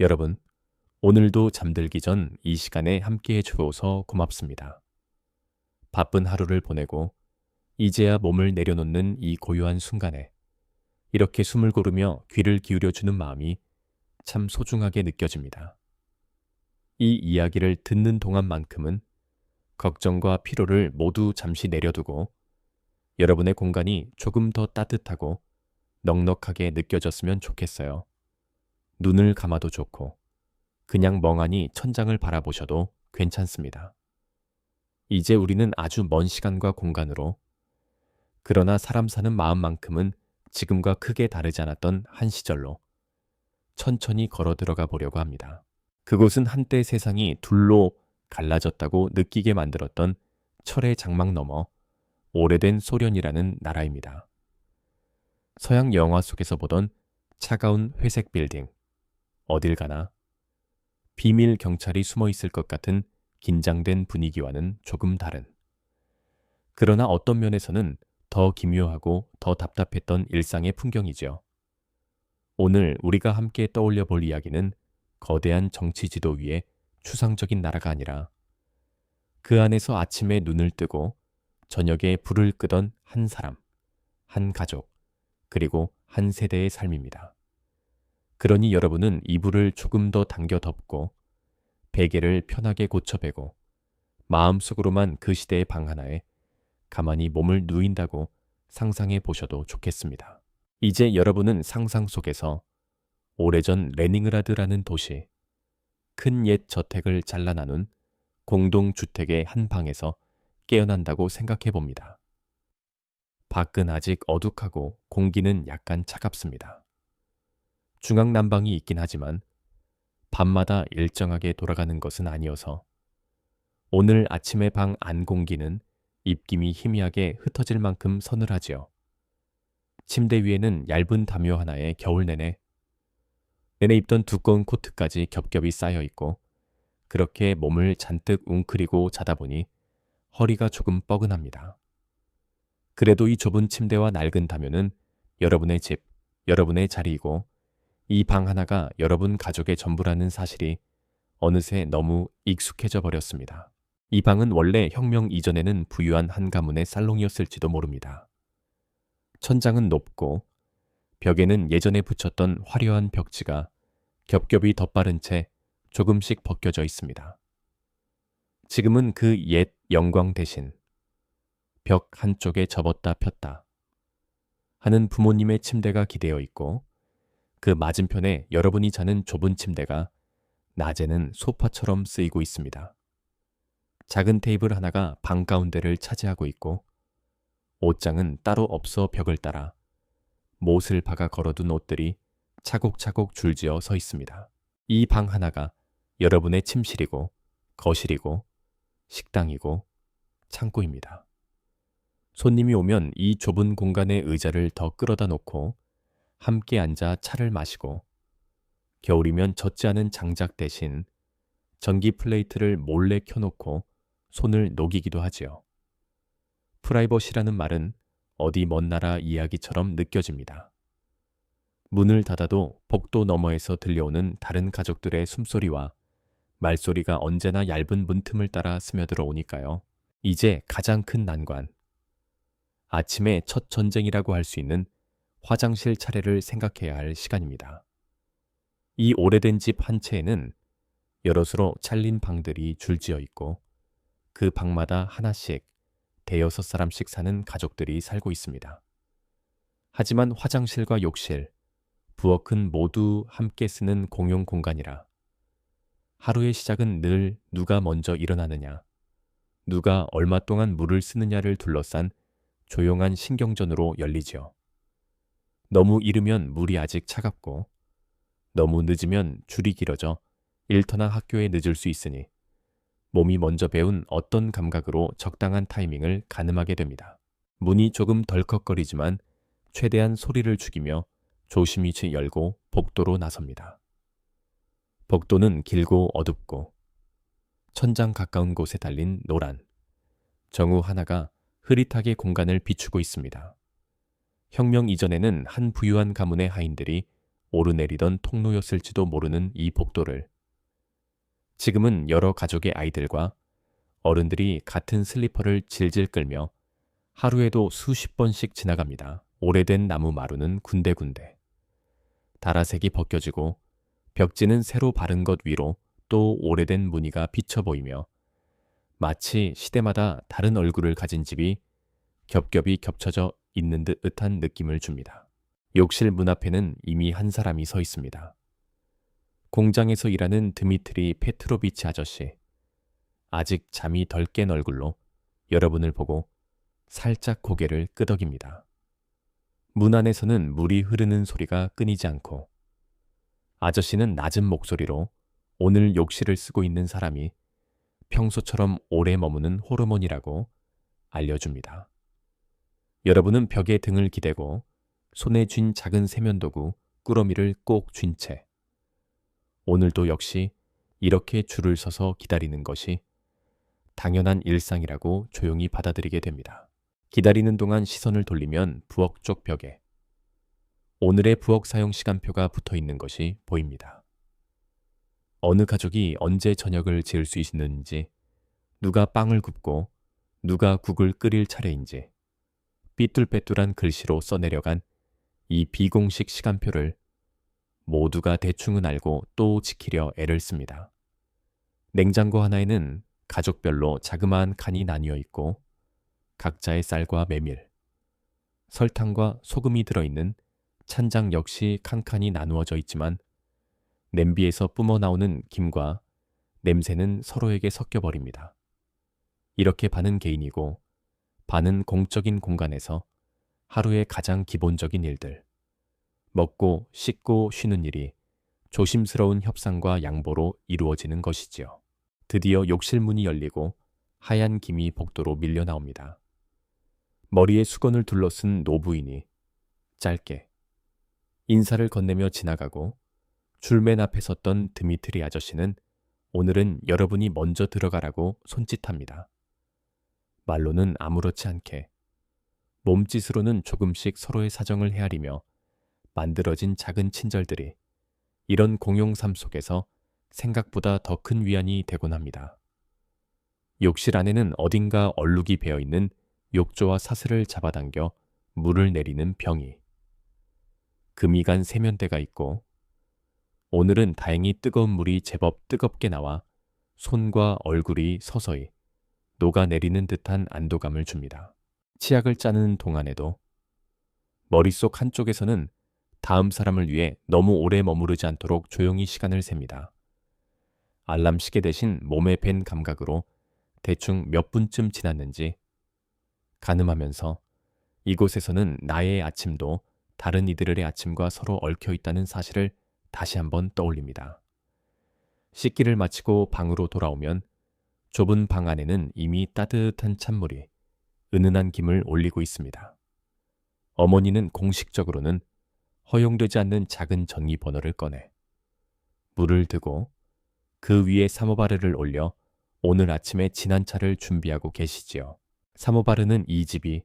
여러분, 오늘도 잠들기 전 이 시간에 함께해 주어서 고맙습니다. 바쁜 하루를 보내고 이제야 몸을 내려놓는 이 고요한 순간에 이렇게 숨을 고르며 귀를 기울여주는 마음이 참 소중하게 느껴집니다. 이 이야기를 듣는 동안만큼은 걱정과 피로를 모두 잠시 내려두고 여러분의 공간이 조금 더 따뜻하고 넉넉하게 느껴졌으면 좋겠어요. 눈을 감아도 좋고 그냥 멍하니 천장을 바라보셔도 괜찮습니다. 이제 우리는 아주 먼 시간과 공간으로, 그러나 사람 사는 마음만큼은 지금과 크게 다르지 않았던 한 시절로 천천히 걸어 들어가 보려고 합니다. 그곳은 한때 세상이 둘로 갈라졌다고 느끼게 만들었던 철의 장막 너머 오래된 소련이라는 나라입니다. 서양 영화 속에서 보던 차가운 회색 빌딩, 어딜 가나 비밀 경찰이 숨어 있을 것 같은 긴장된 분위기와는 조금 다른, 그러나 어떤 면에서는 더 기묘하고 더 답답했던 일상의 풍경이죠. 오늘 우리가 함께 떠올려 볼 이야기는 거대한 정치 지도 위에 추상적인 나라가 아니라 그 안에서 아침에 눈을 뜨고 저녁에 불을 끄던 한 사람, 한 가족, 그리고 한 세대의 삶입니다. 그러니 여러분은 이불을 조금 더 당겨 덮고 베개를 편하게 고쳐베고 마음속으로만 그 시대의 방 하나에 가만히 몸을 누인다고 상상해 보셔도 좋겠습니다. 이제 여러분은 상상 속에서 오래전 레닌그라드라는 도시, 큰 옛 저택을 잘라 나눈 공동주택의 한 방에서 깨어난다고 생각해 봅니다. 밖은 아직 어둑하고 공기는 약간 차갑습니다. 중앙난방이 있긴 하지만 밤마다 일정하게 돌아가는 것은 아니어서 오늘 아침의 방 안 공기는 입김이 희미하게 흩어질 만큼 서늘하지요. 침대 위에는 얇은 담요 하나에 겨울 내내 입던 두꺼운 코트까지 겹겹이 쌓여 있고, 그렇게 몸을 잔뜩 웅크리고 자다 보니 허리가 조금 뻐근합니다. 그래도 이 좁은 침대와 낡은 담요는 여러분의 집, 여러분의 자리이고 이 방 하나가 여러분 가족의 전부라는 사실이 어느새 너무 익숙해져 버렸습니다. 이 방은 원래 혁명 이전에는 부유한 한 가문의 살롱이었을지도 모릅니다. 천장은 높고 벽에는 예전에 붙였던 화려한 벽지가 겹겹이 덧바른 채 조금씩 벗겨져 있습니다. 지금은 그 옛 영광 대신 벽 한쪽에 접었다 폈다 하는 부모님의 침대가 기대어 있고, 그 맞은편에 여러분이 자는 좁은 침대가 낮에는 소파처럼 쓰이고 있습니다. 작은 테이블 하나가 방 가운데를 차지하고 있고 옷장은 따로 없어 벽을 따라 못을 박아 걸어둔 옷들이 차곡차곡 줄지어 서 있습니다. 이 방 하나가 여러분의 침실이고 거실이고 식당이고 창고입니다. 손님이 오면 이 좁은 공간에 의자를 더 끌어다 놓고 함께 앉아 차를 마시고, 겨울이면 젖지 않은 장작 대신 전기 플레이트를 몰래 켜놓고 손을 녹이기도 하지요. 프라이버시라는 말은 어디 먼 나라 이야기처럼 느껴집니다. 문을 닫아도 복도 너머에서 들려오는 다른 가족들의 숨소리와 말소리가 언제나 얇은 문틈을 따라 스며들어 오니까요. 이제 가장 큰 난관, 아침의 첫 전쟁이라고 할 수 있는 화장실 차례를 생각해야 할 시간입니다. 이 오래된 집 한 채에는 여럿으로 찰린 방들이 줄지어 있고 그 방마다 하나씩 대여섯 사람씩 사는 가족들이 살고 있습니다. 하지만 화장실과 욕실, 부엌은 모두 함께 쓰는 공용 공간이라 하루의 시작은 늘 누가 먼저 일어나느냐, 누가 얼마 동안 물을 쓰느냐를 둘러싼 조용한 신경전으로 열리지요. 너무 이르면 물이 아직 차갑고 너무 늦으면 줄이 길어져 일터나 학교에 늦을 수 있으니 몸이 먼저 배운 어떤 감각으로 적당한 타이밍을 가늠하게 됩니다. 문이 조금 덜컥거리지만 최대한 소리를 죽이며 조심히 열고 복도로 나섭니다. 복도는 길고 어둡고 천장 가까운 곳에 달린 노란 정우 하나가 흐릿하게 공간을 비추고 있습니다. 혁명 이전에는 한 부유한 가문의 하인들이 오르내리던 통로였을지도 모르는 이 복도를 지금은 여러 가족의 아이들과 어른들이 같은 슬리퍼를 질질 끌며 하루에도 수십 번씩 지나갑니다. 오래된 나무 마루는 군데군데. 다라색이 벗겨지고 벽지는 새로 바른 것 위로 또 오래된 무늬가 비쳐 보이며 마치 시대마다 다른 얼굴을 가진 집이 겹겹이 겹쳐져 있는 듯한 느낌을 줍니다. 욕실 문 앞에는 이미 한 사람이 서 있습니다. 공장에서 일하는 드미트리 페트로비치 아저씨. 아직 잠이 덜 깬 얼굴로 여러분을 보고 살짝 고개를 끄덕입니다. 문 안에서는 물이 흐르는 소리가 끊이지 않고 아저씨는 낮은 목소리로 오늘 욕실을 쓰고 있는 사람이 평소처럼 오래 머무는 호르몬이라고 알려줍니다. 여러분은 벽에 등을 기대고 손에 쥔 작은 세면도구 꾸러미를 꼭 쥔 채 오늘도 역시 이렇게 줄을 서서 기다리는 것이 당연한 일상이라고 조용히 받아들이게 됩니다. 기다리는 동안 시선을 돌리면 부엌 쪽 벽에 오늘의 부엌 사용 시간표가 붙어 있는 것이 보입니다. 어느 가족이 언제 저녁을 지을 수 있는지, 누가 빵을 굽고 누가 국을 끓일 차례인지 삐뚤빼뚤한 글씨로 써내려간 이 비공식 시간표를 모두가 대충은 알고 또 지키려 애를 씁니다. 냉장고 하나에는 가족별로 자그마한 칸이 나뉘어 있고 각자의 쌀과 메밀, 설탕과 소금이 들어있는 찬장 역시 칸칸이 나누어져 있지만 냄비에서 뿜어나오는 김과 냄새는 서로에게 섞여버립니다. 이렇게 반은 개인이고 반은 공적인 공간에서 하루의 가장 기본적인 일들, 먹고 씻고 쉬는 일이 조심스러운 협상과 양보로 이루어지는 것이지요. 드디어 욕실 문이 열리고 하얀 김이 복도로 밀려 나옵니다. 머리에 수건을 둘러쓴 노부인이 짧게 인사를 건네며 지나가고 줄맨 앞에 섰던 드미트리 아저씨는 오늘은 여러분이 먼저 들어가라고 손짓합니다. 말로는 아무렇지 않게, 몸짓으로는 조금씩 서로의 사정을 헤아리며 만들어진 작은 친절들이 이런 공용 삶 속에서 생각보다 더 큰 위안이 되곤 합니다. 욕실 안에는 어딘가 얼룩이 배어있는 욕조와 사슬을 잡아당겨 물을 내리는 병이, 금이 간 세면대가 있고 오늘은 다행히 뜨거운 물이 제법 뜨겁게 나와 손과 얼굴이 서서히 녹아내리는 듯한 안도감을 줍니다. 치약을 짜는 동안에도 머릿속 한쪽에서는 다음 사람을 위해 너무 오래 머무르지 않도록 조용히 시간을 셉니다. 알람 시계 대신 몸에 밴 감각으로 대충 몇 분쯤 지났는지 가늠하면서 이곳에서는 나의 아침도 다른 이들의 아침과 서로 얽혀 있다는 사실을 다시 한번 떠올립니다. 씻기를 마치고 방으로 돌아오면 좁은 방 안에는 이미 따뜻한 찬물이 은은한 김을 올리고 있습니다. 어머니는 공식적으로는 허용되지 않는 작은 전기 버너를 꺼내 물을 드고 그 위에 사모바르를 올려 오늘 아침에 진한 차를 준비하고 계시지요. 사모바르는 이 집이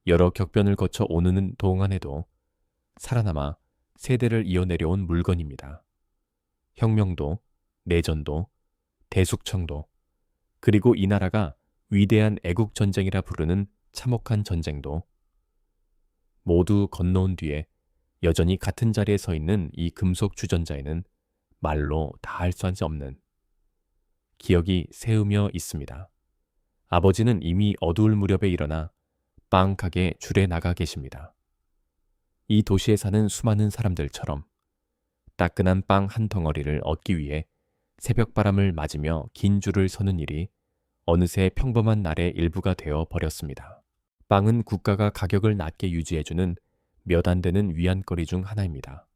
여러 격변을 거쳐 오는 동안에도 살아남아 세대를 이어내려온 물건입니다. 혁명도, 내전도, 대숙청도, 그리고 이 나라가 위대한 애국전쟁이라 부르는 참혹한 전쟁도 모두 건너온 뒤에 여전히 같은 자리에 서 있는 이 금속 주전자에는 말로 다 할 수 없는 기억이 새으며 있습니다. 아버지는 이미 어두울 무렵에 일어나 빵 가게 줄에 나가 계십니다. 이 도시에 사는 수많은 사람들처럼 따끈한 빵 한 덩어리를 얻기 위해 새벽바람을 맞으며 긴 줄을 서는 일이 어느새 평범한 날의 일부가 되어 버렸습니다. 빵은 국가가 가격을 낮게 유지해주는 몇 안 되는 위안거리 중 하나입니다.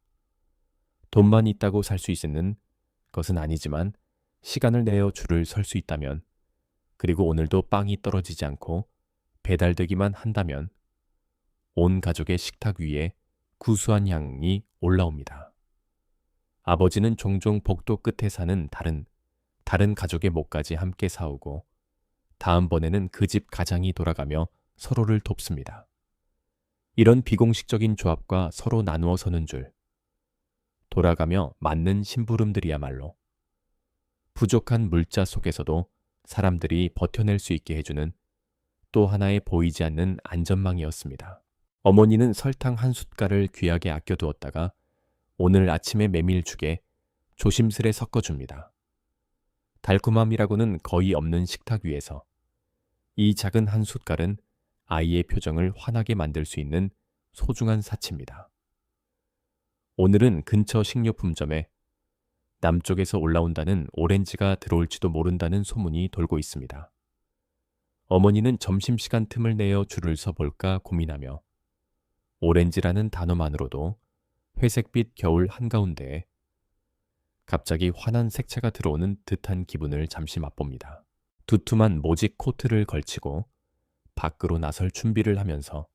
돈만 있다고 살 수 있는 것은 아니지만 시간을 내어 줄을 설 수 있다면, 그리고 오늘도 빵이 떨어지지 않고 배달되기만 한다면 온 가족의 식탁 위에 구수한 향이 올라옵니다. 아버지는 종종 복도 끝에 사는 다른 가족의 목까지 함께 사오고 다음번에는 그 집 가장이 돌아가며 서로를 돕습니다. 이런 비공식적인 조합과 서로 나누어 서는 줄, 돌아가며 맞는 심부름들이야말로 부족한 물자 속에서도 사람들이 버텨낼 수 있게 해주는 또 하나의 보이지 않는 안전망이었습니다. 어머니는 설탕 한 숟갈을 귀하게 아껴두었다가 오늘 아침의 메밀죽에 조심스레 섞어줍니다. 달콤함이라고는 거의 없는 식탁 위에서 이 작은 한 숟갈은 아이의 표정을 환하게 만들 수 있는 소중한 사치입니다. 오늘은 근처 식료품점에 남쪽에서 올라온다는 오렌지가 들어올지도 모른다는 소문이 돌고 있습니다. 어머니는 점심시간 틈을 내어 줄을 서 볼까 고민하며 오렌지라는 단어만으로도 회색빛 겨울 한가운데에 갑자기 환한 색채가 들어오는 듯한 기분을 잠시 맛봅니다. 두툼한 모직 코트를 걸치고 밖으로 나설 준비를 하면서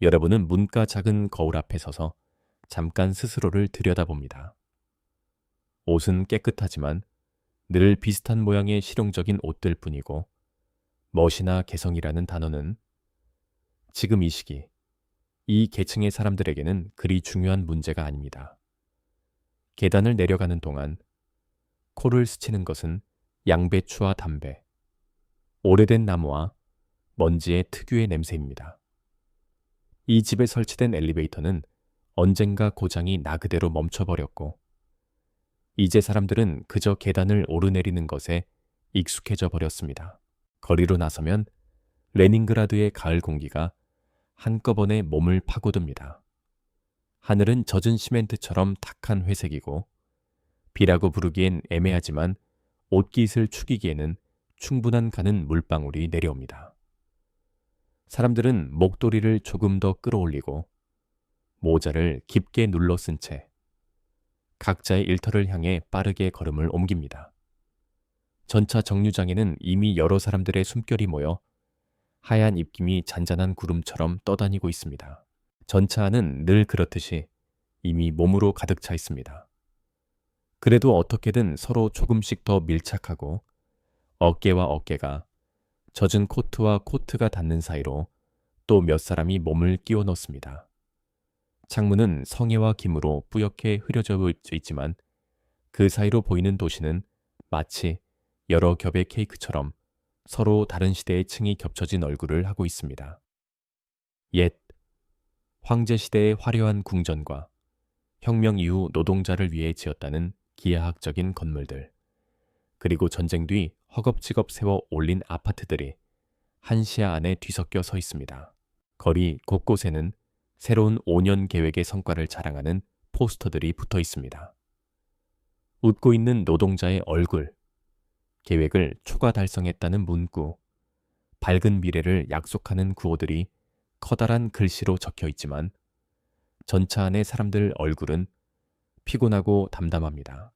여러분은 문가 작은 거울 앞에 서서 잠깐 스스로를 들여다봅니다. 옷은 깨끗하지만 늘 비슷한 모양의 실용적인 옷들 뿐이고 멋이나 개성이라는 단어는 지금 이 시기, 이 계층의 사람들에게는 그리 중요한 문제가 아닙니다. 계단을 내려가는 동안 코를 스치는 것은 양배추와 담배, 오래된 나무와 먼지의 특유의 냄새입니다. 이 집에 설치된 엘리베이터는 언젠가 고장이 나 그대로 멈춰버렸고 이제 사람들은 그저 계단을 오르내리는 것에 익숙해져 버렸습니다. 거리로 나서면 레닌그라드의 가을 공기가 한꺼번에 몸을 파고듭니다. 하늘은 젖은 시멘트처럼 탁한 회색이고 비라고 부르기엔 애매하지만 옷깃을 축이기에는 충분한 가는 물방울이 내려옵니다. 사람들은 목도리를 조금 더 끌어올리고 모자를 깊게 눌러 쓴 채 각자의 일터를 향해 빠르게 걸음을 옮깁니다. 전차 정류장에는 이미 여러 사람들의 숨결이 모여 하얀 입김이 잔잔한 구름처럼 떠다니고 있습니다. 전차 안은 늘 그렇듯이 이미 몸으로 가득 차 있습니다. 그래도 어떻게든 서로 조금씩 더 밀착하고 어깨와 어깨가 젖은 코트와 코트가 닿는 사이로 또 몇 사람이 몸을 끼워 넣습니다. 창문은 성에와 김으로 뿌옇게 흐려져 있지만 그 사이로 보이는 도시는 마치 여러 겹의 케이크처럼 서로 다른 시대의 층이 겹쳐진 얼굴을 하고 있습니다. 옛 황제시대의 화려한 궁전과 혁명 이후 노동자를 위해 지었다는 기하학적인 건물들, 그리고 전쟁 뒤 허겁지겁 세워 올린 아파트들이 한 시야 안에 뒤섞여 서 있습니다. 거리 곳곳에는 새로운 5년 계획의 성과를 자랑하는 포스터들이 붙어 있습니다. 웃고 있는 노동자의 얼굴, 계획을 초과 달성했다는 문구, 밝은 미래를 약속하는 구호들이 커다란 글씨로 적혀 있지만 전차 안의 사람들 얼굴은 피곤하고 담담합니다.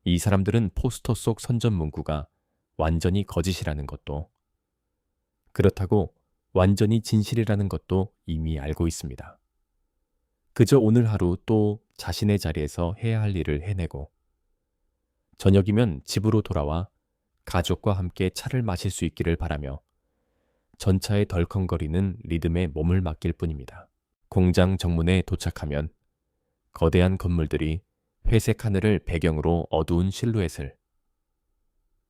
이 사람들은 포스터 속 선전 문구가 완전히 거짓이라는 것도, 그렇다고 완전히 진실이라는 것도 이미 알고 있습니다. 그저 오늘 하루 또 자신의 자리에서 해야 할 일을 해내고 저녁이면 집으로 돌아와 가족과 함께 차를 마실 수 있기를 바라며 전차의 덜컹거리는 리듬에 몸을 맡길 뿐입니다. 공장 정문에 도착하면 거대한 건물들이 회색 하늘을 배경으로 어두운 실루엣을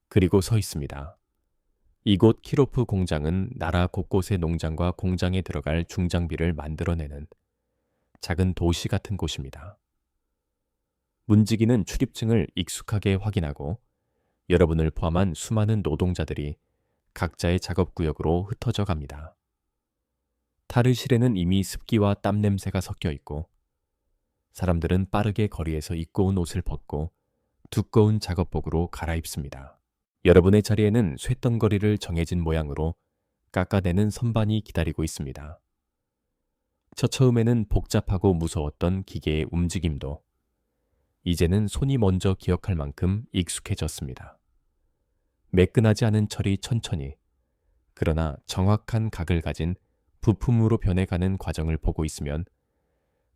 그리고 서 있습니다. 이곳 키로프 공장은 나라 곳곳의 농장과 공장에 들어갈 중장비를 만들어내는 작은 도시 같은 곳입니다. 문지기는 출입증을 익숙하게 확인하고 여러분을 포함한 수많은 노동자들이 각자의 작업구역으로 흩어져 갑니다. 탈의실에는 이미 습기와 땀 냄새가 섞여 있고 사람들은 빠르게 거리에서 입고 온 옷을 벗고 두꺼운 작업복으로 갈아입습니다. 여러분의 자리에는 쇳덩거리를 정해진 모양으로 깎아내는 선반이 기다리고 있습니다. 처음에는 복잡하고 무서웠던 기계의 움직임도 이제는 손이 먼저 기억할 만큼 익숙해졌습니다. 매끈하지 않은 철이 천천히, 그러나 정확한 각을 가진 부품으로 변해가는 과정을 보고 있으면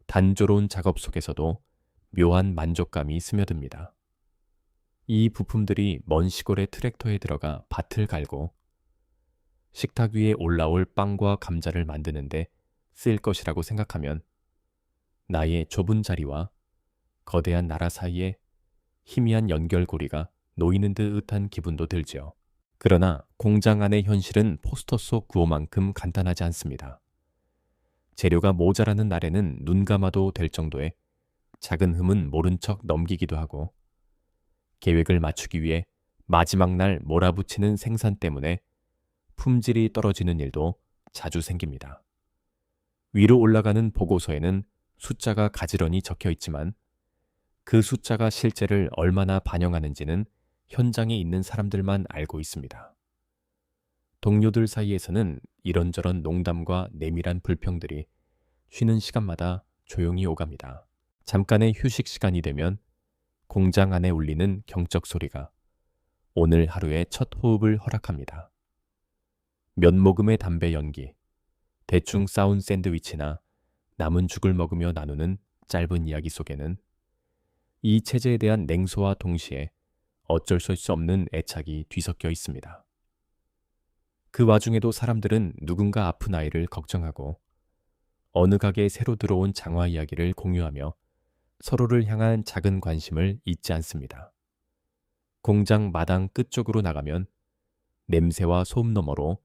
단조로운 작업 속에서도 묘한 만족감이 스며듭니다. 이 부품들이 먼 시골의 트랙터에 들어가 밭을 갈고 식탁 위에 올라올 빵과 감자를 만드는데 쓰일 것이라고 생각하면 나의 좁은 자리와 거대한 나라 사이에 희미한 연결고리가 놓이는 듯한 기분도 들지요. 그러나 공장 안의 현실은 포스터 속 구호만큼 간단하지 않습니다. 재료가 모자라는 날에는 눈 감아도 될 정도의 작은 흠은 모른 척 넘기기도 하고, 계획을 맞추기 위해 마지막 날 몰아붙이는 생산 때문에 품질이 떨어지는 일도 자주 생깁니다. 위로 올라가는 보고서에는 숫자가 가지런히 적혀 있지만 그 숫자가 실제를 얼마나 반영하는지는 현장에 있는 사람들만 알고 있습니다. 동료들 사이에서는 이런저런 농담과 내밀한 불평들이 쉬는 시간마다 조용히 오갑니다. 잠깐의 휴식 시간이 되면 공장 안에 울리는 경적 소리가 오늘 하루의 첫 호흡을 허락합니다. 몇 모금의 담배 연기, 대충 싸운 샌드위치나 남은 죽을 먹으며 나누는 짧은 이야기 속에는 이 체제에 대한 냉소와 동시에 어쩔 수 없는 애착이 뒤섞여 있습니다. 그 와중에도 사람들은 누군가 아픈 아이를 걱정하고 어느 가게에 새로 들어온 장화 이야기를 공유하며 서로를 향한 작은 관심을 잊지 않습니다. 공장 마당 끝쪽으로 나가면 냄새와 소음 너머로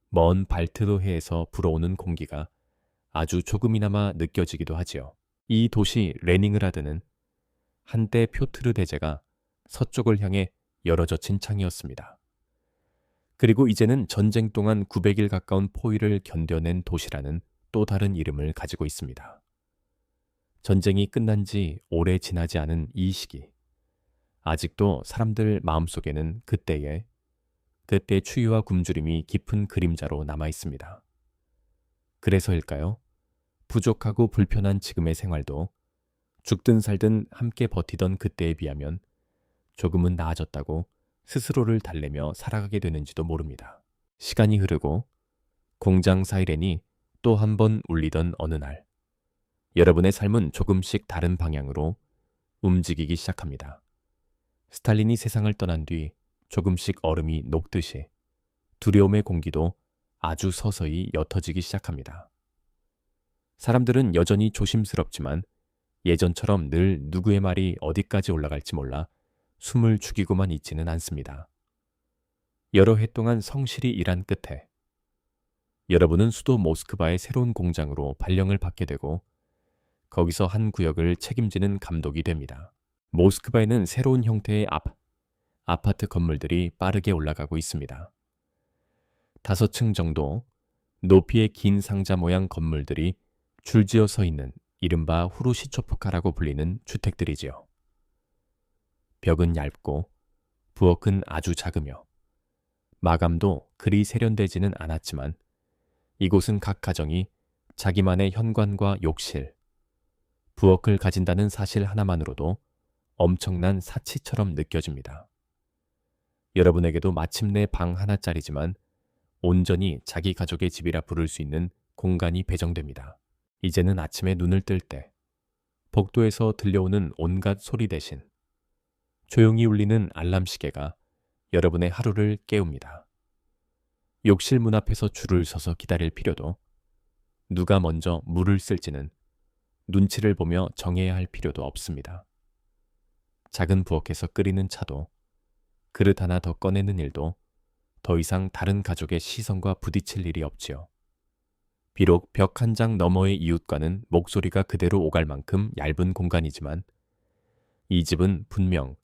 먼 발트도해에서 불어오는 공기가 아주 조금이나마 느껴지기도 하지요. 이 도시 레닝그라드는 한때 표트르 대제가 서쪽을 향해 열어 젖힌 창이었습니다. 그리고 이제는 전쟁 동안 900일 가까운 포위를 견뎌낸 도시라는 또 다른 이름을 가지고 있습니다. 전쟁이 끝난 지 오래 지나지 않은 이 시기, 아직도 사람들 마음속에는 그때의 추위와 굶주림이 깊은 그림자로 남아 있습니다. 그래서일까요? 부족하고 불편한 지금의 생활도 죽든 살든 함께 버티던 그때에 비하면 조금은 나아졌다고 스스로를 달래며 살아가게 되는지도 모릅니다. 시간이 흐르고 공장 사이렌이 또 한 번 울리던 어느 날, 여러분의 삶은 조금씩 다른 방향으로 움직이기 시작합니다. 스탈린이 세상을 떠난 뒤 조금씩 얼음이 녹듯이 두려움의 공기도 아주 서서히 옅어지기 시작합니다. 사람들은 여전히 조심스럽지만 예전처럼 늘 누구의 말이 어디까지 올라갈지 몰라 숨을 죽이고만 있지는 않습니다. 여러 해 동안 성실히 일한 끝에 여러분은 수도 모스크바의 새로운 공장으로 발령을 받게 되고 거기서 한 구역을 책임지는 감독이 됩니다. 모스크바에는 새로운 형태의 아파트 건물들이 빠르게 올라가고 있습니다. 5층 정도 높이의 긴 상자 모양 건물들이 줄지어 서 있는 이른바 후루시초프카라고 불리는 주택들이지요. 벽은 얇고 부엌은 아주 작으며 마감도 그리 세련되지는 않았지만 이곳은 각 가정이 자기만의 현관과 욕실, 부엌을 가진다는 사실 하나만으로도 엄청난 사치처럼 느껴집니다. 여러분에게도 마침내 방 하나짜리지만 온전히 자기 가족의 집이라 부를 수 있는 공간이 배정됩니다. 이제는 아침에 눈을 뜰 때 복도에서 들려오는 온갖 소리 대신 조용히 울리는 알람 시계가 여러분의 하루를 깨웁니다. 욕실 문 앞에서 줄을 서서 기다릴 필요도, 누가 먼저 물을 쓸지는 눈치를 보며 정해야 할 필요도 없습니다. 작은 부엌에서 끓이는 차도, 그릇 하나 더 꺼내는 일도 더 이상 다른 가족의 시선과 부딪힐 일이 없지요. 비록 벽 한 장 너머의 이웃과는 목소리가 그대로 오갈 만큼 얇은 공간이지만 이 집은 분명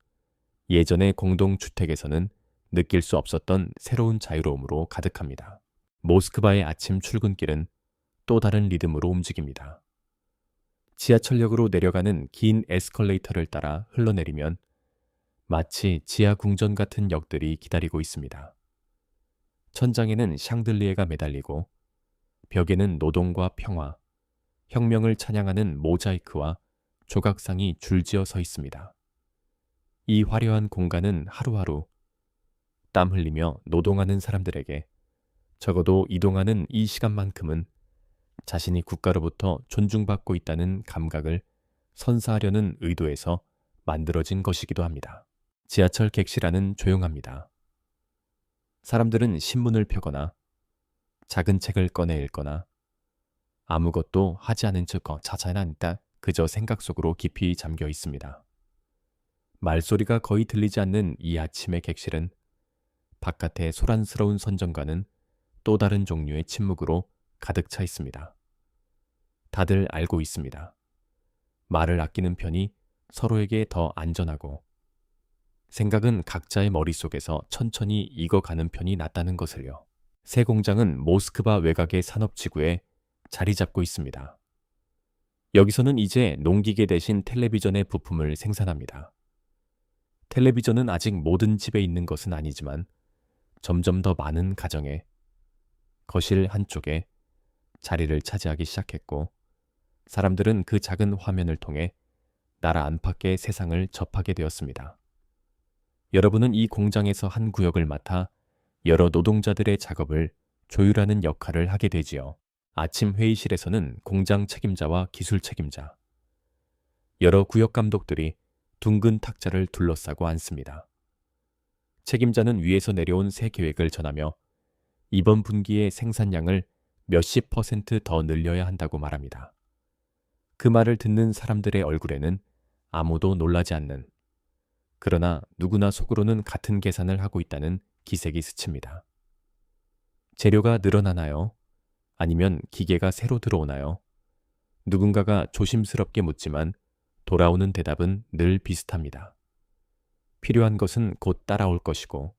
예전의 공동주택에서는 느낄 수 없었던 새로운 자유로움으로 가득합니다. 모스크바의 아침 출근길은 또 다른 리듬으로 움직입니다. 지하철역으로 내려가는 긴 에스컬레이터를 따라 흘러내리면 마치 지하 궁전 같은 역들이 기다리고 있습니다. 천장에는 샹들리에가 매달리고 벽에는 노동과 평화, 혁명을 찬양하는 모자이크와 조각상이 줄지어 서 있습니다. 이 화려한 공간은 하루하루 땀 흘리며 노동하는 사람들에게 적어도 이동하는 이 시간만큼은 자신이 국가로부터 존중받고 있다는 감각을 선사하려는 의도에서 만들어진 것이기도 합니다. 지하철 객실 안은 조용합니다. 사람들은 신문을 펴거나 작은 책을 꺼내 읽거나 아무것도 하지 않은 척 자잘한다 그저 생각 속으로 깊이 잠겨 있습니다. 말소리가 거의 들리지 않는 이 아침의 객실은 바깥의 소란스러운 선전과는 또 다른 종류의 침묵으로 가득 차 있습니다. 다들 알고 있습니다. 말을 아끼는 편이 서로에게 더 안전하고 생각은 각자의 머릿속에서 천천히 익어가는 편이 낫다는 것을요. 새 공장은 모스크바 외곽의 산업지구에 자리 잡고 있습니다. 여기서는 이제 농기계 대신 텔레비전의 부품을 생산합니다. 텔레비전은 아직 모든 집에 있는 것은 아니지만 점점 더 많은 가정에 거실 한쪽에 자리를 차지하기 시작했고 사람들은 그 작은 화면을 통해 나라 안팎의 세상을 접하게 되었습니다. 여러분은 이 공장에서 한 구역을 맡아 여러 노동자들의 작업을 조율하는 역할을 하게 되지요. 아침 회의실에서는 공장 책임자와 기술 책임자, 여러 구역 감독들이 둥근 탁자를 둘러싸고 앉습니다. 책임자는 위에서 내려온 새 계획을 전하며 이번 분기의 생산량을 몇십 % 더 늘려야 한다고 말합니다. 그 말을 듣는 사람들의 얼굴에는 아무도 놀라지 않는, 그러나 누구나 속으로는 같은 계산을 하고 있다는 기색이 스칩니다. 재료가 늘어나나요? 아니면 기계가 새로 들어오나요? 누군가가 조심스럽게 묻지만 돌아오는 대답은 늘 비슷합니다. 필요한 것은 곧 따라올 것이고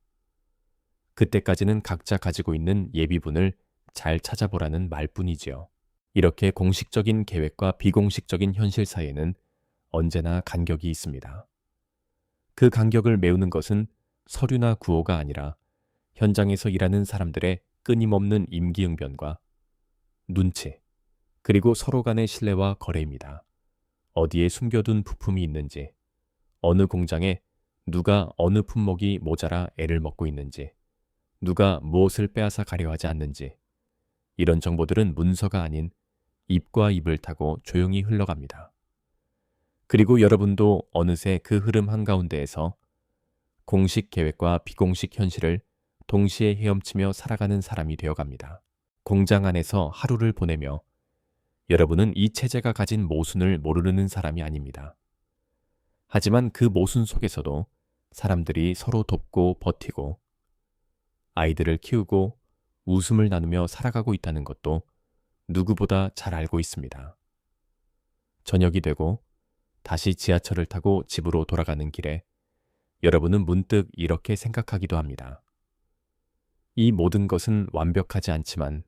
그때까지는 각자 가지고 있는 예비분을 잘 찾아보라는 말뿐이지요. 이렇게 공식적인 계획과 비공식적인 현실 사이에는 언제나 간격이 있습니다. 그 간격을 메우는 것은 서류나 구호가 아니라 현장에서 일하는 사람들의 끊임없는 임기응변과 눈치, 그리고 서로 간의 신뢰와 거래입니다. 어디에 숨겨둔 부품이 있는지, 어느 공장에 누가 어느 품목이 모자라 애를 먹고 있는지, 누가 무엇을 빼앗아 가려 하지 않는지, 이런 정보들은 문서가 아닌 입과 입을 타고 조용히 흘러갑니다. 그리고 여러분도 어느새 그 흐름 한가운데에서 공식 계획과 비공식 현실을 동시에 헤엄치며 살아가는 사람이 되어갑니다. 공장 안에서 하루를 보내며 여러분은 이 체제가 가진 모순을 모르는 사람이 아닙니다. 하지만 그 모순 속에서도 사람들이 서로 돕고 버티고 아이들을 키우고 웃음을 나누며 살아가고 있다는 것도 누구보다 잘 알고 있습니다. 저녁이 되고 다시 지하철을 타고 집으로 돌아가는 길에 여러분은 문득 이렇게 생각하기도 합니다. 이 모든 것은 완벽하지 않지만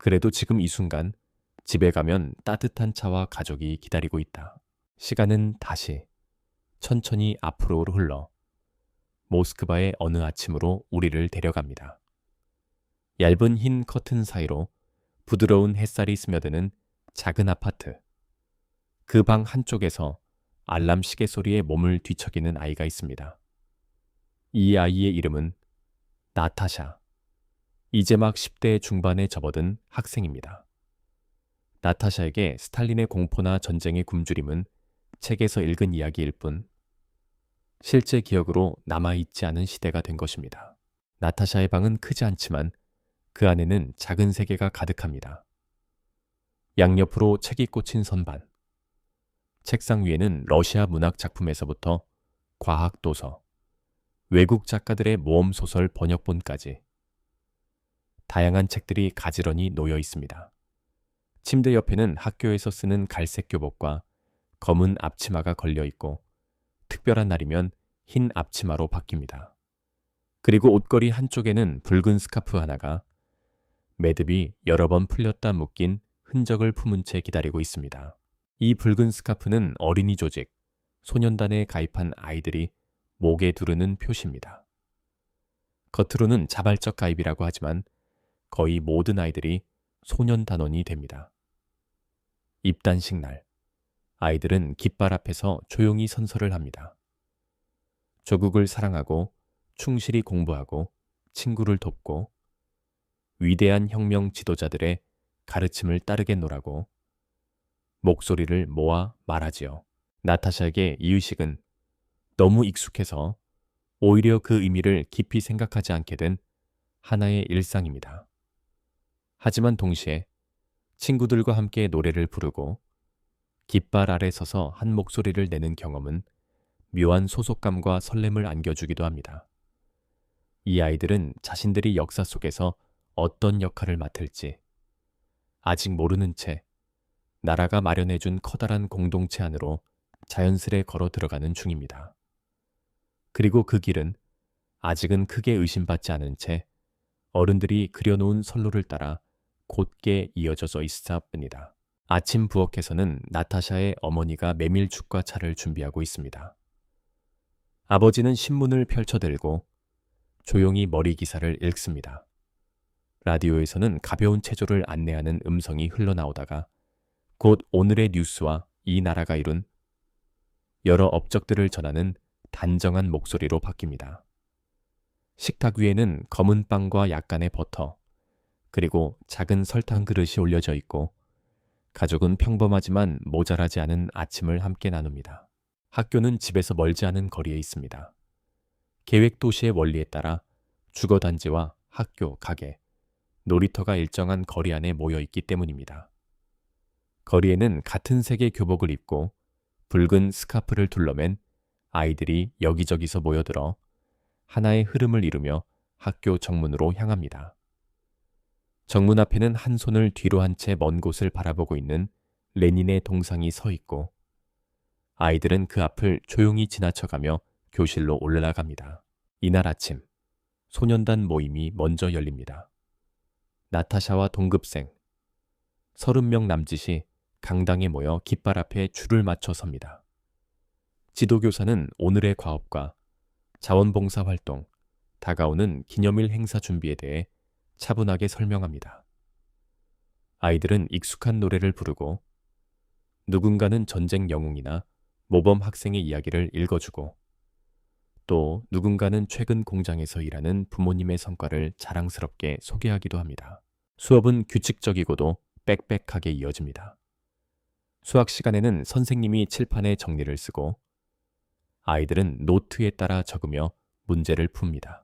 그래도 지금 이 순간 집에 가면 따뜻한 차와 가족이 기다리고 있다. 시간은 다시 천천히 앞으로 흘러 모스크바의 어느 아침으로 우리를 데려갑니다. 얇은 흰 커튼 사이로 부드러운 햇살이 스며드는 작은 아파트. 그 방 한쪽에서 알람 시계 소리에 몸을 뒤척이는 아이가 있습니다. 이 아이의 이름은 나타샤. 이제 막 10대 중반에 접어든 학생입니다. 나타샤에게 스탈린의 공포나 전쟁의 굶주림은 책에서 읽은 이야기일 뿐 실제 기억으로 남아있지 않은 시대가 된 것입니다. 나타샤의 방은 크지 않지만 그 안에는 작은 세계가 가득합니다. 양옆으로 책이 꽂힌 선반, 책상 위에는 러시아 문학 작품에서부터 과학 도서, 외국 작가들의 모험 소설 번역본까지 다양한 책들이 가지런히 놓여 있습니다. 침대 옆에는 학교에서 쓰는 갈색 교복과 검은 앞치마가 걸려 있고 특별한 날이면 흰 앞치마로 바뀝니다. 그리고 옷걸이 한쪽에는 붉은 스카프 하나가 매듭이 여러 번 풀렸다 묶인 흔적을 품은 채 기다리고 있습니다. 이 붉은 스카프는 어린이 조직, 소년단에 가입한 아이들이 목에 두르는 표시입니다. 겉으로는 자발적 가입이라고 하지만 거의 모든 아이들이 소년단원이 됩니다. 입단식 날, 아이들은 깃발 앞에서 조용히 선서를 합니다. 조국을 사랑하고 충실히 공부하고 친구를 돕고 위대한 혁명 지도자들의 가르침을 따르겠노라고 목소리를 모아 말하지요. 나타샤에게 이 의식은 너무 익숙해서 오히려 그 의미를 깊이 생각하지 않게 된 하나의 일상입니다. 하지만 동시에 친구들과 함께 노래를 부르고 깃발 아래 서서 한 목소리를 내는 경험은 묘한 소속감과 설렘을 안겨주기도 합니다. 이 아이들은 자신들이 역사 속에서 어떤 역할을 맡을지 아직 모르는 채 나라가 마련해준 커다란 공동체 안으로 자연스레 걸어 들어가는 중입니다. 그리고 그 길은 아직은 크게 의심받지 않은 채 어른들이 그려놓은 선로를 따라 곧게 이어져져 있을 뿐이다. 아침 부엌에서는 나타샤의 어머니가 메밀죽과 차를 준비하고 있습니다. 아버지는 신문을 펼쳐들고 조용히 머리 기사를 읽습니다. 라디오에서는 가벼운 체조를 안내하는 음성이 흘러나오다가 곧 오늘의 뉴스와 이 나라가 이룬 여러 업적들을 전하는 단정한 목소리로 바뀝니다. 식탁 위에는 검은 빵과 약간의 버터, 그리고 작은 설탕 그릇이 올려져 있고 가족은 평범하지만 모자라지 않은 아침을 함께 나눕니다. 학교는 집에서 멀지 않은 거리에 있습니다. 계획도시의 원리에 따라 주거단지와 학교, 가게, 놀이터가 일정한 거리 안에 모여 있기 때문입니다. 거리에는 같은 색의 교복을 입고 붉은 스카프를 둘러맨 아이들이 여기저기서 모여들어 하나의 흐름을 이루며 학교 정문으로 향합니다. 정문 앞에는 한 손을 뒤로 한 채 먼 곳을 바라보고 있는 레닌의 동상이 서 있고 아이들은 그 앞을 조용히 지나쳐가며 교실로 올라갑니다. 이날 아침, 소년단 모임이 먼저 열립니다. 나타샤와 동급생 30명 남짓이 강당에 모여 깃발 앞에 줄을 맞춰 섭니다. 지도교사는 오늘의 과업과 자원봉사 활동, 다가오는 기념일 행사 준비에 대해 차분하게 설명합니다. 아이들은 익숙한 노래를 부르고 누군가는 전쟁 영웅이나 모범 학생의 이야기를 읽어주고 또 누군가는 최근 공장에서 일하는 부모님의 성과를 자랑스럽게 소개하기도 합니다. 수업은 규칙적이고도 빽빽하게 이어집니다. 수학 시간에는 선생님이 칠판에 정리를 쓰고 아이들은 노트에 따라 적으며 문제를 풉니다.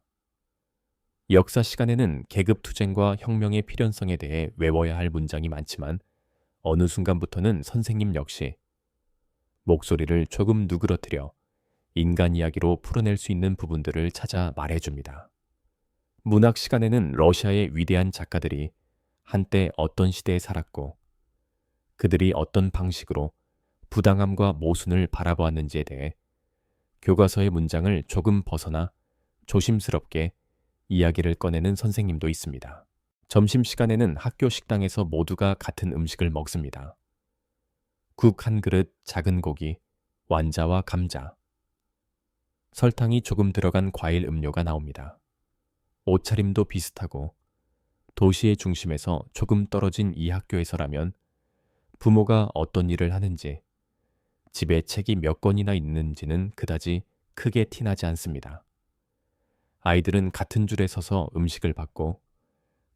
역사 시간에는 계급투쟁과 혁명의 필연성에 대해 외워야 할 문장이 많지만 어느 순간부터는 선생님 역시 목소리를 조금 누그러뜨려 인간 이야기로 풀어낼 수 있는 부분들을 찾아 말해줍니다. 문학 시간에는 러시아의 위대한 작가들이 한때 어떤 시대에 살았고 그들이 어떤 방식으로 부당함과 모순을 바라보았는지에 대해 교과서의 문장을 조금 벗어나 조심스럽게 이야기를 꺼내는 선생님도 있습니다. 점심시간에는 학교 식당에서 모두가 같은 음식을 먹습니다. 국 한 그릇, 작은 고기, 완자와 감자, 설탕이 조금 들어간 과일 음료가 나옵니다. 옷차림도 비슷하고 도시의 중심에서 조금 떨어진 이 학교에서라면 부모가 어떤 일을 하는지, 집에 책이 몇 권이나 있는지는 그다지 크게 티나지 않습니다. 아이들은 같은 줄에 서서 음식을 받고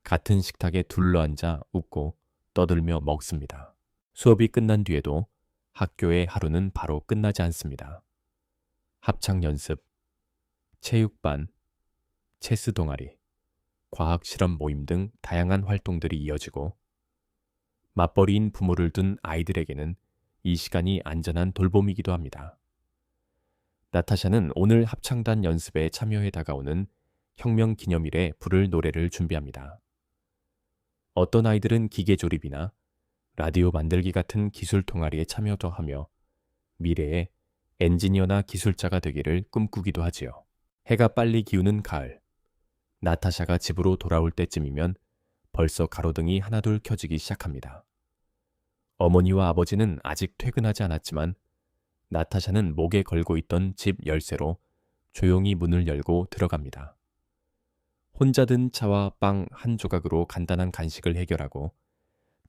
같은 식탁에 둘러앉아 웃고 떠들며 먹습니다. 수업이 끝난 뒤에도 학교의 하루는 바로 끝나지 않습니다. 합창 연습, 체육반, 체스 동아리, 과학 실험 모임 등 다양한 활동들이 이어지고 맞벌이인 부모를 둔 아이들에게는 이 시간이 안전한 돌봄이기도 합니다. 나타샤는 오늘 합창단 연습에 참여해 다가오는 혁명 기념일에 부를 노래를 준비합니다. 어떤 아이들은 기계 조립이나 라디오 만들기 같은 기술 동아리에 참여도 하며 미래에 엔지니어나 기술자가 되기를 꿈꾸기도 하지요. 해가 빨리 기우는 가을, 나타샤가 집으로 돌아올 때쯤이면 벌써 가로등이 하나둘 켜지기 시작합니다. 어머니와 아버지는 아직 퇴근하지 않았지만 나타샤는 목에 걸고 있던 집 열쇠로 조용히 문을 열고 들어갑니다. 혼자 든 차와 빵 한 조각으로 간단한 간식을 해결하고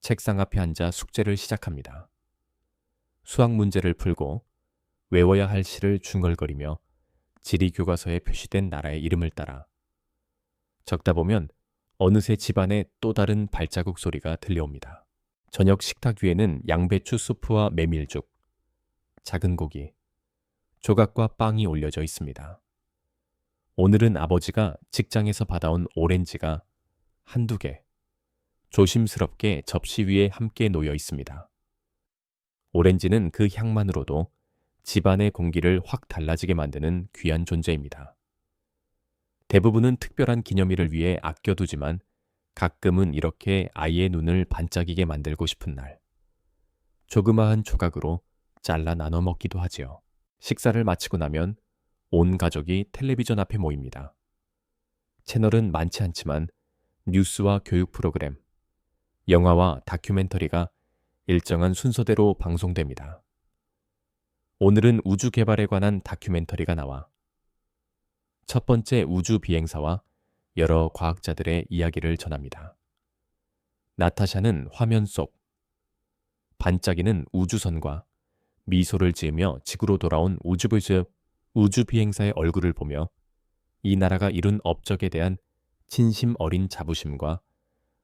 책상 앞에 앉아 숙제를 시작합니다. 수학 문제를 풀고 외워야 할 시를 중얼거리며 지리 교과서에 표시된 나라의 이름을 따라 적다 보면 어느새 집안에 또 다른 발자국 소리가 들려옵니다. 저녁 식탁 위에는 양배추 수프와 메밀죽, 작은 고기, 조각과 빵이 올려져 있습니다. 오늘은 아버지가 직장에서 받아온 오렌지가 한두 개 조심스럽게 접시 위에 함께 놓여 있습니다. 오렌지는 그 향만으로도 집안의 공기를 확 달라지게 만드는 귀한 존재입니다. 대부분은 특별한 기념일을 위해 아껴두지만 가끔은 이렇게 아이의 눈을 반짝이게 만들고 싶은 날, 조그마한 조각으로 잘라 나눠 먹기도 하지요. 식사를 마치고 나면 온 가족이 텔레비전 앞에 모입니다. 채널은 많지 않지만 뉴스와 교육 프로그램, 영화와 다큐멘터리가 일정한 순서대로 방송됩니다. 오늘은 우주 개발에 관한 다큐멘터리가 나와 첫 번째 우주 비행사와 여러 과학자들의 이야기를 전합니다. 나타샤는 화면 속 반짝이는 우주선과 미소를 지으며 지구로 돌아온 우주 비행사의 얼굴을 보며 이 나라가 이룬 업적에 대한 진심 어린 자부심과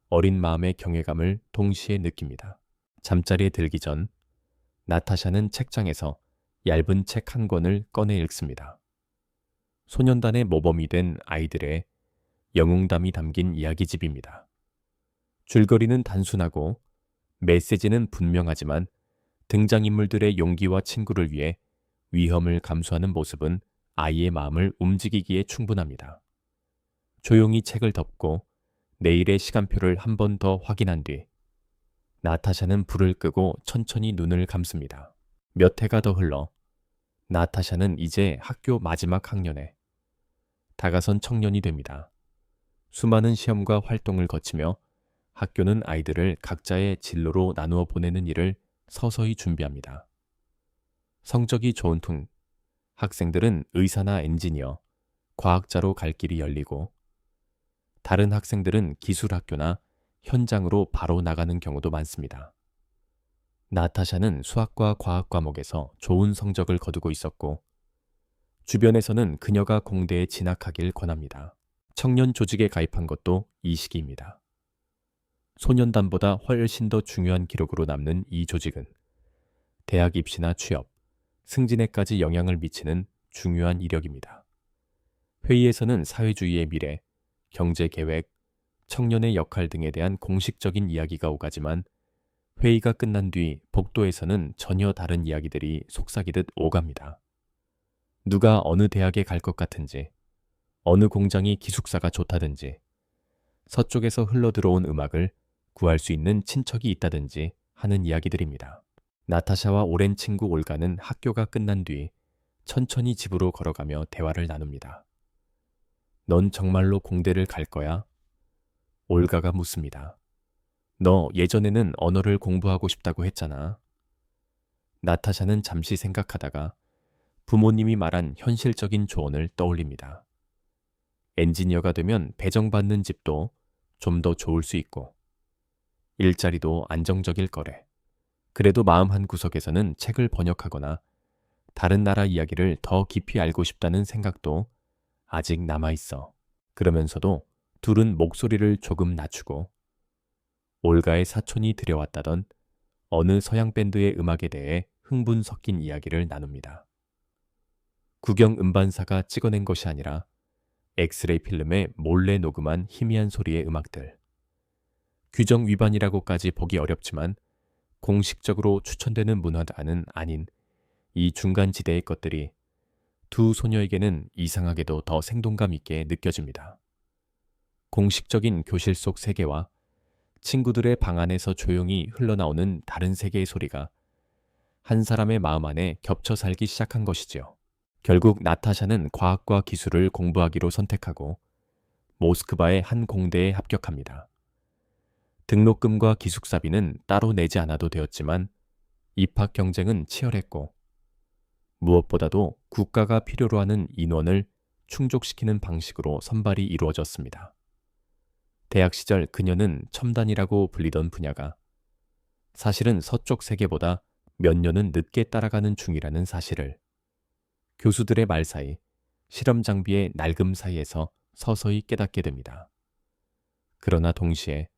어린 마음의 경외감을 동시에 느낍니다. 잠자리에 들기 전 나타샤는 책장에서 얇은 책 한 권을 꺼내 읽습니다. 소년단의 모범이 된 아이들의 영웅담이 담긴 이야기집입니다. 줄거리는 단순하고 메시지는 분명하지만 등장인물들의 용기와 친구를 위해 위험을 감수하는 모습은 아이의 마음을 움직이기에 충분합니다. 조용히 책을 덮고 내일의 시간표를 한 번 더 확인한 뒤 나타샤는 불을 끄고 천천히 눈을 감습니다. 몇 해가 더 흘러 나타샤는 이제 학교 마지막 학년에 다가선 청년이 됩니다. 수많은 시험과 활동을 거치며 학교는 아이들을 각자의 진로로 나누어 보내는 일을 서서히 준비합니다. 성적이 좋은 퉁 학생들은 의사나 엔지니어, 과학자로 갈 길이 열리고 다른 학생들은 기술학교나 현장으로 바로 나가는 경우도 많습니다. 나타샤는 수학과 과학 과목에서 좋은 성적을 거두고 있었고 주변에서는 그녀가 공대에 진학하길 권합니다. 청년 조직에 가입한 것도 이 시기입니다. 소년단보다 훨씬 더 중요한 기록으로 남는 이 조직은 대학 입시나 취업, 승진에까지 영향을 미치는 중요한 이력입니다. 회의에서는 사회주의의 미래, 경제 계획, 청년의 역할 등에 대한 공식적인 이야기가 오가지만 회의가 끝난 뒤 복도에서는 전혀 다른 이야기들이 속삭이듯 오갑니다. 누가 어느 대학에 갈 것 같은지, 어느 공장이 기숙사가 좋다든지, 서쪽에서 흘러들어온 음악을 구할 수 있는 친척이 있다든지 하는 이야기들입니다. 나타샤와 오랜 친구 올가는 학교가 끝난 뒤 천천히 집으로 걸어가며 대화를 나눕니다. 넌 정말로 공대를 갈 거야? 올가가 묻습니다. 너 예전에는 언어를 공부하고 싶다고 했잖아. 나타샤는 잠시 생각하다가 부모님이 말한 현실적인 조언을 떠올립니다. 엔지니어가 되면 배정받는 집도 좀 더 좋을 수 있고 일자리도 안정적일 거래. 그래도 마음 한 구석에서는 책을 번역하거나 다른 나라 이야기를 더 깊이 알고 싶다는 생각도 아직 남아있어. 그러면서도 둘은 목소리를 조금 낮추고 올가의 사촌이 들여왔다던 어느 서양 밴드의 음악에 대해 흥분 섞인 이야기를 나눕니다. 구경 음반사가 찍어낸 것이 아니라 엑스레이 필름에 몰래 녹음한 희미한 소리의 음악들. 규정 위반이라고까지 보기 어렵지만 공식적으로 추천되는 문화는 아닌 이 중간지대의 것들이 두 소녀에게는 이상하게도 더 생동감 있게 느껴집니다. 공식적인 교실 속 세계와 친구들의 방 안에서 조용히 흘러나오는 다른 세계의 소리가 한 사람의 마음 안에 겹쳐 살기 시작한 것이지요. 결국 나타샤는 과학과 기술을 공부하기로 선택하고 모스크바의 한 공대에 합격합니다. 등록금과 기숙사비는 따로 내지 않아도 되었지만 입학 경쟁은 치열했고 무엇보다도 국가가 필요로 하는 인원을 충족시키는 방식으로 선발이 이루어졌습니다. 대학 시절 그녀는 첨단이라고 불리던 분야가 사실은 서쪽 세계보다 몇 년은 늦게 따라가는 중이라는 사실을 교수들의 말 사이, 실험 장비의 낡음 사이에서 서서히 깨닫게 됩니다. 그러나 동시에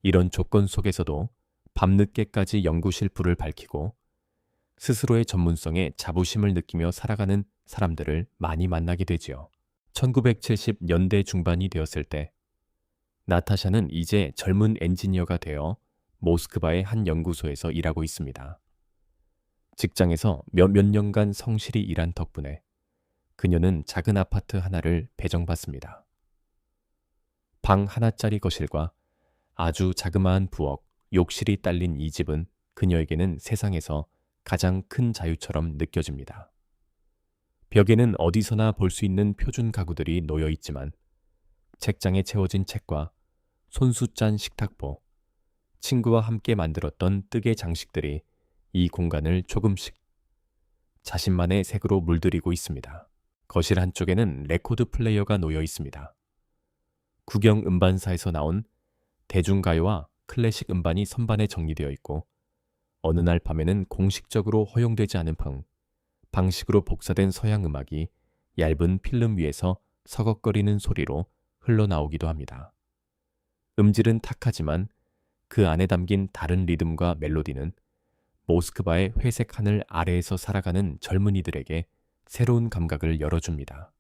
이런 조건 속에서도 밤늦게까지 연구실 불을 밝히고 스스로의 전문성에 자부심을 느끼며 살아가는 사람들을 많이 만나게 되지요. 1970년대 중반이 되었을 때 나타샤는 이제 젊은 엔지니어가 되어 모스크바의 한 연구소에서 일하고 있습니다. 직장에서 몇 년간 성실히 일한 덕분에 그녀는 작은 아파트 하나를 배정받습니다. 방 하나짜리 거실과 아주 자그마한 부엌, 욕실이 딸린 이 집은 그녀에게는 세상에서 가장 큰 자유처럼 느껴집니다. 벽에는 어디서나 볼 수 있는 표준 가구들이 놓여 있지만 책장에 채워진 책과 손수 짠 식탁보, 친구와 함께 만들었던 뜨개 장식들이 이 공간을 조금씩 자신만의 색으로 물들이고 있습니다. 거실 한쪽에는 레코드 플레이어가 놓여 있습니다. 국영 음반사에서 나온 대중가요와 클래식 음반이 선반에 정리되어 있고 어느 날 밤에는 공식적으로 허용되지 않은 방식으로 복사된 서양 음악이 얇은 필름 위에서 서걱거리는 소리로 흘러나오기도 합니다. 음질은 탁하지만 그 안에 담긴 다른 리듬과 멜로디는 모스크바의 회색 하늘 아래에서 살아가는 젊은이들에게 새로운 감각을 열어줍니다.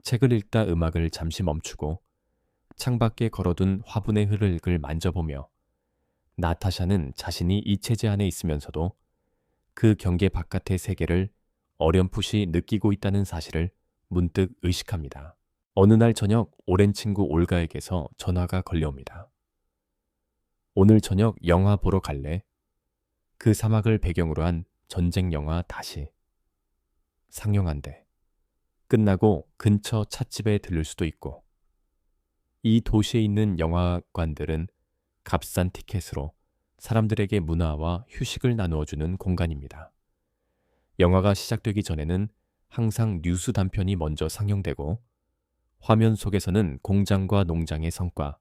책을 읽다 음악을 잠시 멈추고 창밖에 걸어둔 화분의 흙을 만져보며 나타샤는 자신이 이 체제 안에 있으면서도 그 경계 바깥의 세계를 어렴풋이 느끼고 있다는 사실을 문득 의식합니다. 어느 날 저녁 오랜 친구 올가에게서 전화가 걸려옵니다. 오늘 저녁 영화 보러 갈래? 그 사막을 배경으로 한 전쟁 영화 다시 상영한대. 끝나고 근처 찻집에 들를 수도 있고. 이 도시에 있는 영화관들은 값싼 티켓으로 사람들에게 문화와 휴식을 나누어주는 공간입니다. 영화가 시작되기 전에는 항상 뉴스 단편이 먼저 상영되고 화면 속에서는 공장과 농장의 성과,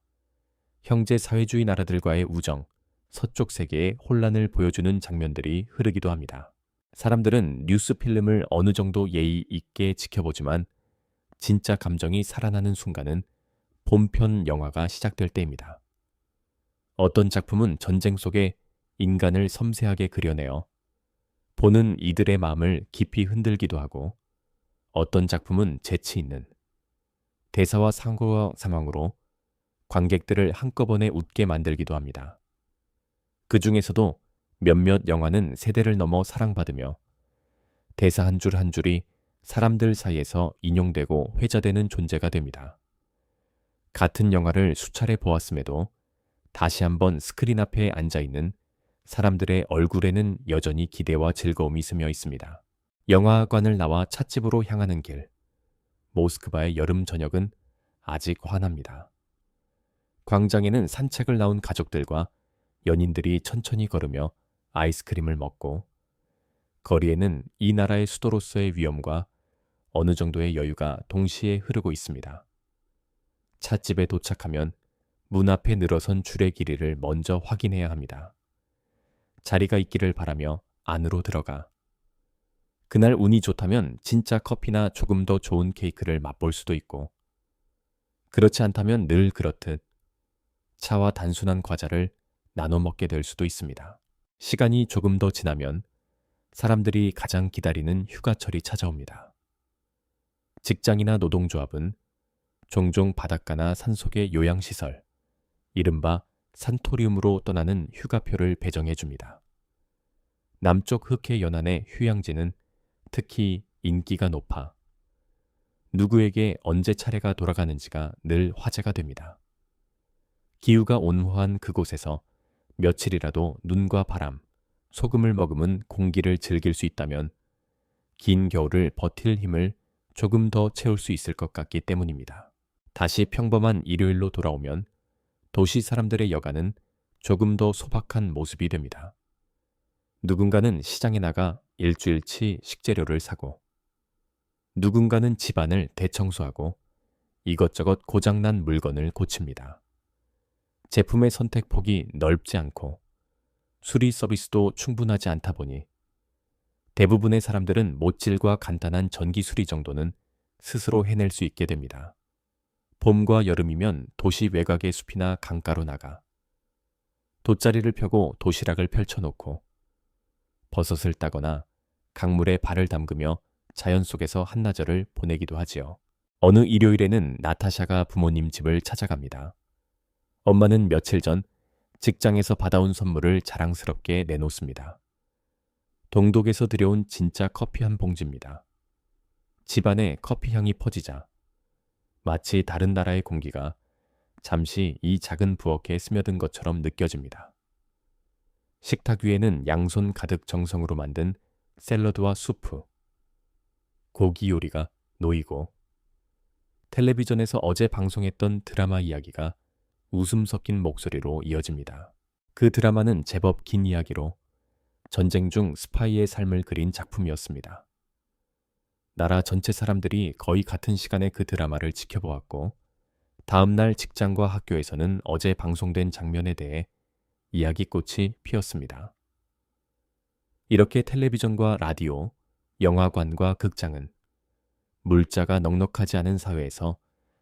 형제 사회주의 나라들과의 우정, 서쪽 세계의 혼란을 보여주는 장면들이 흐르기도 합니다. 사람들은 뉴스 필름을 어느 정도 예의 있게 지켜보지만 진짜 감정이 살아나는 순간은 본편 영화가 시작될 때입니다. 어떤 작품은 전쟁 속에 인간을 섬세하게 그려내어 보는 이들의 마음을 깊이 흔들기도 하고 어떤 작품은 재치 있는 대사와 상황으로 관객들을 한꺼번에 웃게 만들기도 합니다. 그 중에서도 몇몇 영화는 세대를 넘어 사랑받으며 대사 한 줄 한 줄이 사람들 사이에서 인용되고 회자되는 존재가 됩니다. 같은 영화를 수차례 보았음에도 다시 한번 스크린 앞에 앉아있는 사람들의 얼굴에는 여전히 기대와 즐거움이 스며 있습니다. 영화관을 나와 찻집으로 향하는 길, 모스크바의 여름 저녁은 아직 환합니다. 광장에는 산책을 나온 가족들과 연인들이 천천히 걸으며 아이스크림을 먹고 거리에는 이 나라의 수도로서의 위엄과 어느 정도의 여유가 동시에 흐르고 있습니다. 찻집에 도착하면 문 앞에 늘어선 줄의 길이를 먼저 확인해야 합니다. 자리가 있기를 바라며 안으로 들어가 그날 운이 좋다면 진짜 커피나 조금 더 좋은 케이크를 맛볼 수도 있고 그렇지 않다면 늘 그렇듯 차와 단순한 과자를 나눠 먹게 될 수도 있습니다. 시간이 조금 더 지나면 사람들이 가장 기다리는 휴가철이 찾아옵니다. 직장이나 노동조합은 종종 바닷가나 산속의 요양시설, 이른바 산토리움으로 떠나는 휴가표를 배정해 줍니다. 남쪽 흑해 연안의 휴양지는 특히 인기가 높아 누구에게 언제 차례가 돌아가는지가 늘 화제가 됩니다. 기후가 온화한 그곳에서 며칠이라도 눈과 바람, 소금을 머금은 공기를 즐길 수 있다면 긴 겨울을 버틸 힘을 조금 더 채울 수 있을 것 같기 때문입니다. 다시 평범한 일요일로 돌아오면 도시 사람들의 여가는 조금 더 소박한 모습이 됩니다. 누군가는 시장에 나가 일주일치 식재료를 사고 누군가는 집안을 대청소하고 이것저것 고장난 물건을 고칩니다. 제품의 선택폭이 넓지 않고 수리 서비스도 충분하지 않다 보니 대부분의 사람들은 못질과 간단한 전기 수리 정도는 스스로 해낼 수 있게 됩니다. 봄과 여름이면 도시 외곽의 숲이나 강가로 나가 돗자리를 펴고 도시락을 펼쳐놓고 버섯을 따거나 강물에 발을 담그며 자연 속에서 한나절을 보내기도 하지요. 어느 일요일에는 나타샤가 부모님 집을 찾아갑니다. 엄마는 며칠 전 직장에서 받아온 선물을 자랑스럽게 내놓습니다. 동독에서 들여온 진짜 커피 한 봉지입니다. 집안에 커피 향이 퍼지자 마치 다른 나라의 공기가 잠시 이 작은 부엌에 스며든 것처럼 느껴집니다. 식탁 위에는 양손 가득 정성으로 만든 샐러드와 수프, 고기 요리가 놓이고 텔레비전에서 어제 방송했던 드라마 이야기가 웃음 섞인 목소리로 이어집니다. 그 드라마는 제법 긴 이야기로 전쟁 중 스파이의 삶을 그린 작품이었습니다. 나라 전체 사람들이 거의 같은 시간에 그 드라마를 지켜보았고 다음 날 직장과 학교에서는 어제 방송된 장면에 대해 이야기꽃이 피었습니다. 이렇게 텔레비전과 라디오, 영화관과 극장은 물자가 넉넉하지 않은 사회에서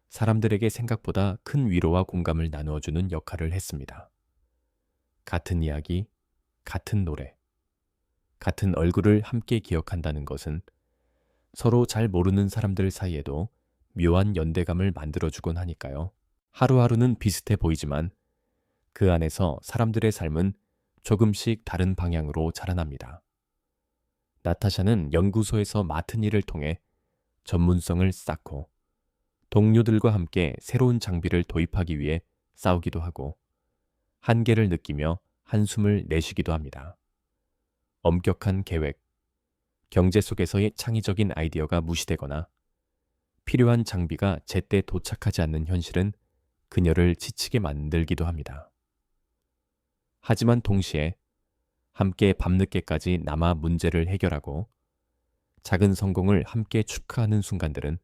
사람들에게 생각보다 큰 위로와 공감을 나누어주는 역할을 했습니다. 같은 이야기, 같은 노래, 같은 얼굴을 함께 기억한다는 것은 서로 잘 모르는 사람들 사이에도 묘한 연대감을 만들어주곤 하니까요. 하루하루는 비슷해 보이지만 그 안에서 사람들의 삶은 조금씩 다른 방향으로 자라납니다. 나타샤는 연구소에서 맡은 일을 통해 전문성을 쌓고 동료들과 함께 새로운 장비를 도입하기 위해 싸우기도 하고 한계를 느끼며 한숨을 내쉬기도 합니다. 엄격한 계획, 경제 속에서의 창의적인 아이디어가 무시되거나 필요한 장비가 제때 도착하지 않는 현실은 그녀를 지치게 만들기도 합니다. 하지만 동시에 함께 밤늦게까지 남아 문제를 해결하고 작은 성공을 함께 축하하는 순간들은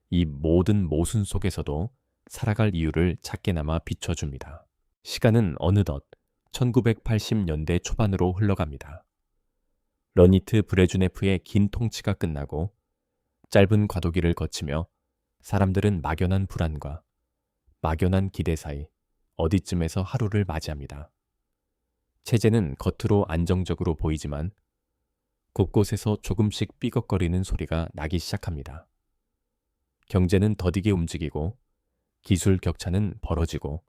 이 모든 모순 속에서도 살아갈 이유를 작게나마 비춰줍니다. 시간은 어느덧 1980년대 초반으로 흘러갑니다. 러니트 브레주네프의 긴 통치가 끝나고 짧은 과도기를 거치며 사람들은 막연한 불안과 막연한 기대 사이 어디쯤에서 하루를 맞이합니다. 체제는 겉으로 안정적으로 보이지만 곳곳에서 조금씩 삐걱거리는 소리가 나기 시작합니다. 경제는 더디게 움직이고 기술 격차는 벌어지고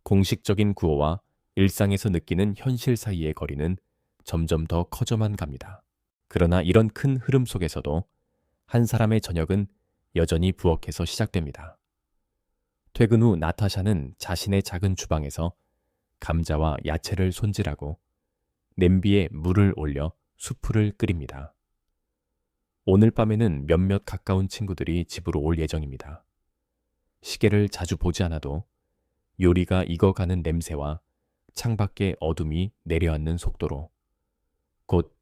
공식적인 구호와 일상에서 느끼는 현실 사이의 거리는 점점 더 커져만 갑니다. 그러나 이런 큰 흐름 속에서도 한 사람의 저녁은 여전히 부엌에서 시작됩니다. 퇴근 후 나타샤는 자신의 작은 주방에서 감자와 야채를 손질하고 냄비에 물을 올려 수프를 끓입니다. 오늘 밤에는 몇몇 가까운 친구들이 집으로 올 예정입니다. 시계를 자주 보지 않아도 요리가 익어가는 냄새와 창밖의 어둠이 내려앉는 속도로 곧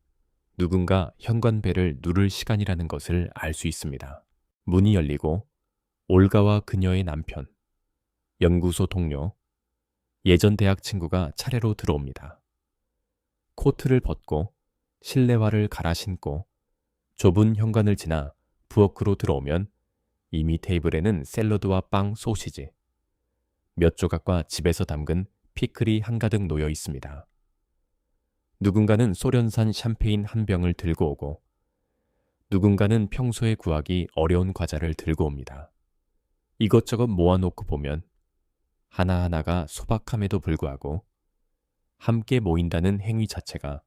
누군가 현관벨을 누를 시간이라는 것을 알 수 있습니다. 문이 열리고 올가와 그녀의 남편, 연구소 동료, 예전 대학 친구가 차례로 들어옵니다. 코트를 벗고 실내화를 갈아 신고 좁은 현관을 지나 부엌으로 들어오면 이미 테이블에는 샐러드와 빵, 소시지, 몇 조각과 집에서 담근 피클이 한가득 놓여 있습니다. 누군가는 소련산 샴페인 한 병을 들고 오고 누군가는 평소에 구하기 어려운 과자를 들고 옵니다. 이것저것 모아놓고 보면 하나하나가 소박함에도 불구하고 함께 모인다는 행위 자체가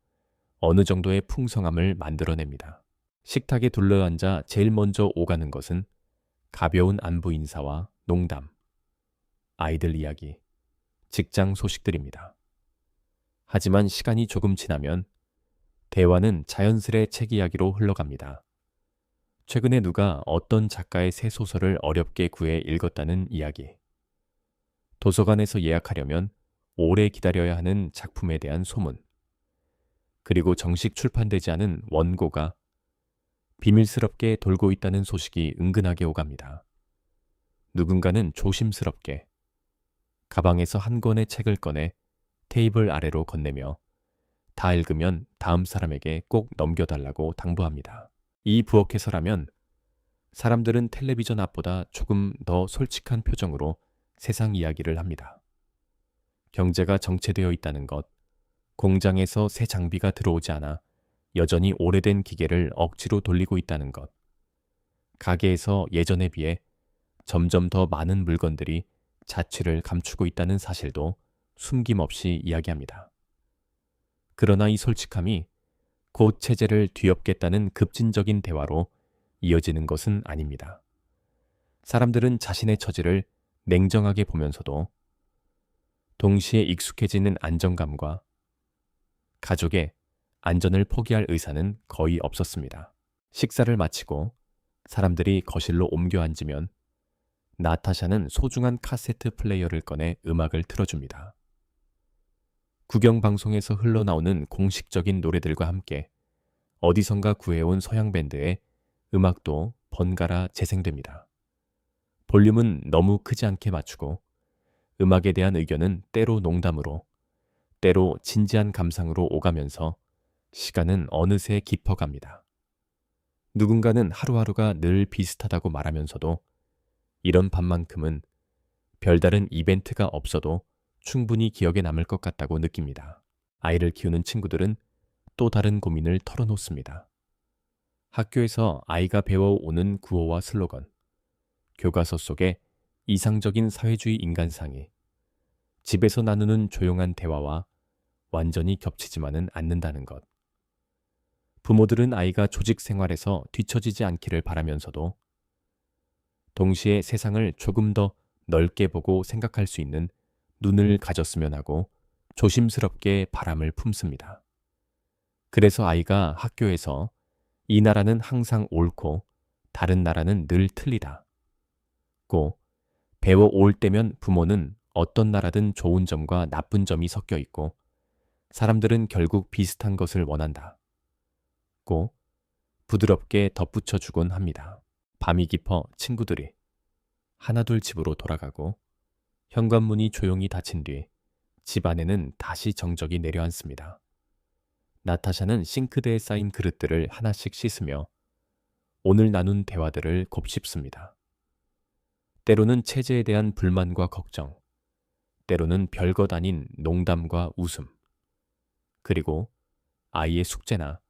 어느 정도의 풍성함을 만들어냅니다. 식탁에 둘러앉아 제일 먼저 오가는 것은 가벼운 안부 인사와 농담, 아이들 이야기, 직장 소식들입니다. 하지만 시간이 조금 지나면 대화는 자연스레 책 이야기로 흘러갑니다. 최근에 누가 어떤 작가의 새 소설을 어렵게 구해 읽었다는 이야기, 도서관에서 예약하려면 오래 기다려야 하는 작품에 대한 소문, 그리고 정식 출판되지 않은 원고가 비밀스럽게 돌고 있다는 소식이 은근하게 오갑니다. 누군가는 조심스럽게 가방에서 한 권의 책을 꺼내 테이블 아래로 건네며 다 읽으면 다음 사람에게 꼭 넘겨달라고 당부합니다. 이 부엌에서라면 사람들은 텔레비전 앞보다 조금 더 솔직한 표정으로 세상 이야기를 합니다. 경제가 정체되어 있다는 것, 공장에서 새 장비가 들어오지 않아 여전히 오래된 기계를 억지로 돌리고 있다는 것, 가게에서 예전에 비해 점점 더 많은 물건들이 자취를 감추고 있다는 사실도 숨김없이 이야기합니다. 그러나 이 솔직함이 곧 체제를 뒤엎겠다는 급진적인 대화로 이어지는 것은 아닙니다. 사람들은 자신의 처지를 냉정하게 보면서도 동시에 익숙해지는 안정감과 가족의 안전을 포기할 의사는 거의 없었습니다. 식사를 마치고 사람들이 거실로 옮겨 앉으면 나타샤는 소중한 카세트 플레이어를 꺼내 음악을 틀어줍니다. 국영방송에서 흘러나오는 공식적인 노래들과 함께 어디선가 구해온 서양 밴드의 음악도 번갈아 재생됩니다. 볼륨은 너무 크지 않게 맞추고 음악에 대한 의견은 때로 농담으로, 때로 진지한 감상으로 오가면서 시간은 어느새 깊어갑니다. 누군가는 하루하루가 늘 비슷하다고 말하면서도 이런 밤만큼은 별다른 이벤트가 없어도 충분히 기억에 남을 것 같다고 느낍니다. 아이를 키우는 친구들은 또 다른 고민을 털어놓습니다. 학교에서 아이가 배워오는 구호와 슬로건, 교과서 속의 이상적인 사회주의 인간상이 집에서 나누는 조용한 대화와 완전히 겹치지만은 않는다는 것. 부모들은 아이가 조직 생활에서 뒤처지지 않기를 바라면서도 동시에 세상을 조금 더 넓게 보고 생각할 수 있는 눈을 가졌으면 하고 조심스럽게 바람을 품습니다. 그래서 아이가 학교에서 이 나라는 항상 옳고 다른 나라는 늘 틀리다. 고 배워올 때면 부모는 어떤 나라든 좋은 점과 나쁜 점이 섞여 있고 사람들은 결국 비슷한 것을 원한다. 고 부드럽게 덧붙여 주곤 합니다. 밤이 깊어 친구들이 하나둘 집으로 돌아가고 현관문이 조용히 닫힌 뒤 집 안에는 다시 정적이 내려앉습니다. 나타샤는 싱크대에 쌓인 그릇들을 하나씩 씻으며 오늘 나눈 대화들을 곱씹습니다. 때로는 체제에 대한 불만과 걱정, 때로는 별것 아닌 농담과 웃음, 그리고 아이의 숙제나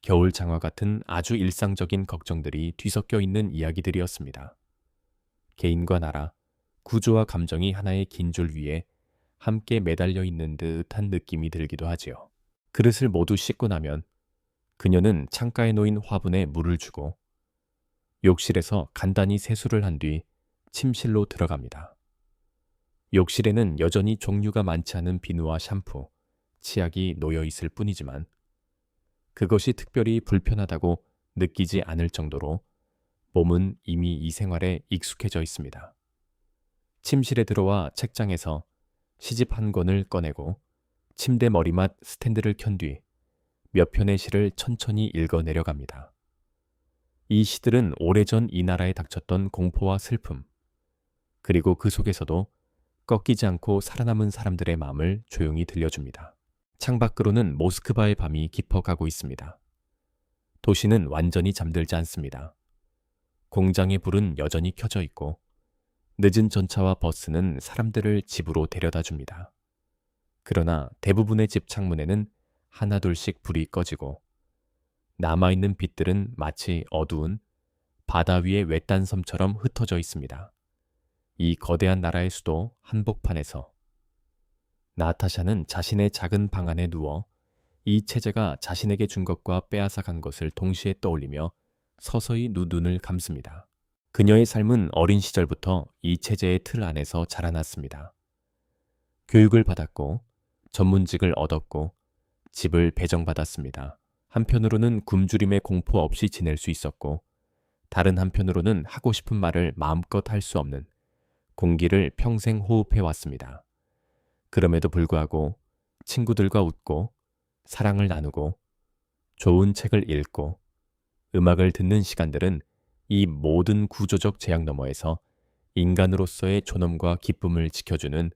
겨울 장화 같은 아주 일상적인 걱정들이 뒤섞여 있는 이야기들이었습니다. 개인과 나라, 구조와 감정이 하나의 긴 줄 위에 함께 매달려 있는 듯한 느낌이 들기도 하지요. 그릇을 모두 씻고 나면 그녀는 창가에 놓인 화분에 물을 주고 욕실에서 간단히 세수를 한 뒤 침실로 들어갑니다. 욕실에는 여전히 종류가 많지 않은 비누와 샴푸, 치약이 놓여 있을 뿐이지만 그것이 특별히 불편하다고 느끼지 않을 정도로 몸은 이미 이 생활에 익숙해져 있습니다. 침실에 들어와 책장에서 시집 한 권을 꺼내고 침대 머리맡 스탠드를 켠 뒤 몇 편의 시를 천천히 읽어 내려갑니다. 이 시들은 오래전 이 나라에 닥쳤던 공포와 슬픔, 그리고 그 속에서도 꺾이지 않고 살아남은 사람들의 마음을 조용히 들려줍니다. 창밖으로는 모스크바의 밤이 깊어가고 있습니다. 도시는 완전히 잠들지 않습니다. 공장의 불은 여전히 켜져 있고 늦은 전차와 버스는 사람들을 집으로 데려다 줍니다. 그러나 대부분의 집 창문에는 하나둘씩 불이 꺼지고 남아있는 빛들은 마치 어두운 바다 위의 외딴 섬처럼 흩어져 있습니다. 이 거대한 나라의 수도 한복판에서 나타샤는 자신의 작은 방 안에 누워 이 체제가 자신에게 준 것과 빼앗아 간 것을 동시에 떠올리며 서서히 눈을 감습니다. 그녀의 삶은 어린 시절부터 이 체제의 틀 안에서 자라났습니다. 교육을 받았고 전문직을 얻었고 집을 배정받았습니다. 한편으로는 굶주림의 공포 없이 지낼 수 있었고 다른 한편으로는 하고 싶은 말을 마음껏 할 수 없는 공기를 평생 호흡해 왔습니다. 그럼에도 불구하고 친구들과 웃고 사랑을 나누고 좋은 책을 읽고 음악을 듣는 시간들은 이 모든 구조적 제약 너머에서 인간으로서의 존엄과 기쁨을 지켜주는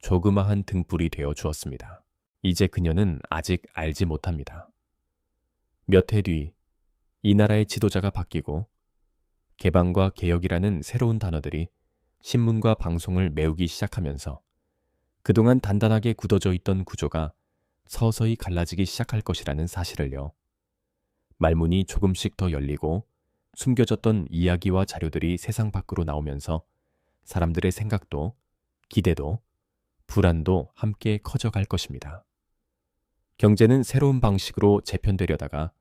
조그마한 등불이 되어 주었습니다. 이제 그녀는 아직 알지 못합니다. 몇 해 뒤 이 나라의 지도자가 바뀌고 개방과 개혁이라는 새로운 단어들이 신문과 방송을 메우기 시작하면서 그동안 단단하게 굳어져 있던 구조가 서서히 갈라지기 시작할 것이라는 사실을요. 말문이 조금씩 더 열리고 숨겨졌던 이야기와 자료들이 세상 밖으로 나오면서 사람들의 생각도 기대도 불안도 함께 커져갈 것입니다. 경제는 새로운 방식으로 재편되려다가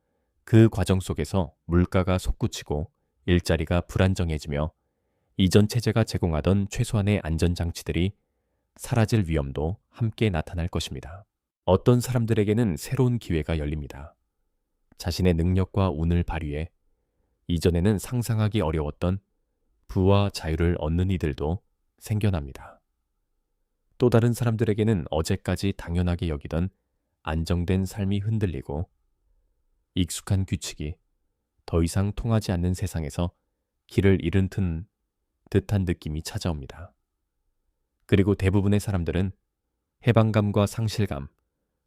그 과정 속에서 물가가 솟구치고 일자리가 불안정해지며 이전 체제가 제공하던 최소한의 안전장치들이 사라질 위험도 함께 나타날 것입니다. 어떤 사람들에게는 새로운 기회가 열립니다. 자신의 능력과 운을 발휘해 이전에는 상상하기 어려웠던 부와 자유를 얻는 이들도 생겨납니다. 또 다른 사람들에게는 어제까지 당연하게 여기던 안정된 삶이 흔들리고 익숙한 규칙이 더 이상 통하지 않는 세상에서 길을 잃은 듯한 느낌이 찾아옵니다. 그리고 대부분의 사람들은 해방감과 상실감,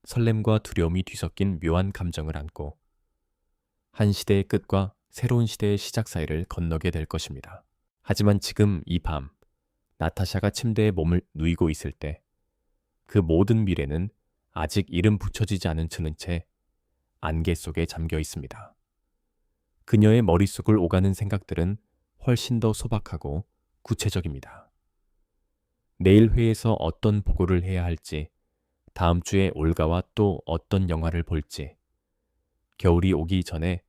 설렘과 두려움이 뒤섞인 묘한 감정을 안고 한 시대의 끝과 새로운 시대의 시작 사이를 건너게 될 것입니다. 하지만 지금 이 밤, 나타샤가 침대에 몸을 누이고 있을 때 그 모든 미래는 아직 이름 붙여지지 않은 채 안개 속에 잠겨 있습니다. 그녀의 머릿속을 오가는 생각들은 훨씬 더 소박하고 구체적입니다. 내일 회의에서 어떤 보고를 해야 할지, 다음 주에 올가와 또 어떤 영화를 볼지, 겨울이 오기 전에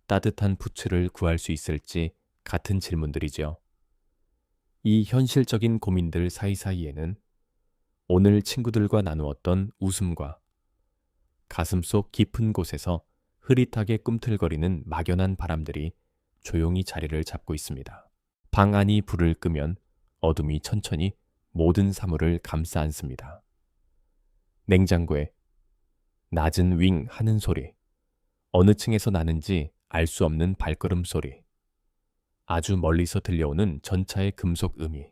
따뜻한 부츠를 구할 수 있을지 같은 질문들이죠. 이 현실적인 고민들 사이사이에는 오늘 친구들과 나누었던 웃음과 가슴속 깊은 곳에서 흐릿하게 꿈틀거리는 막연한 바람들이 조용히 자리를 잡고 있습니다. 방 안이 불을 끄면 어둠이 천천히 모든 사물을 감싸 안습니다. 냉장고에 낮은 윙 하는 소리, 어느 층에서 나는지 알 수 없는 발걸음 소리, 아주 멀리서 들려오는 전차의 금속 음이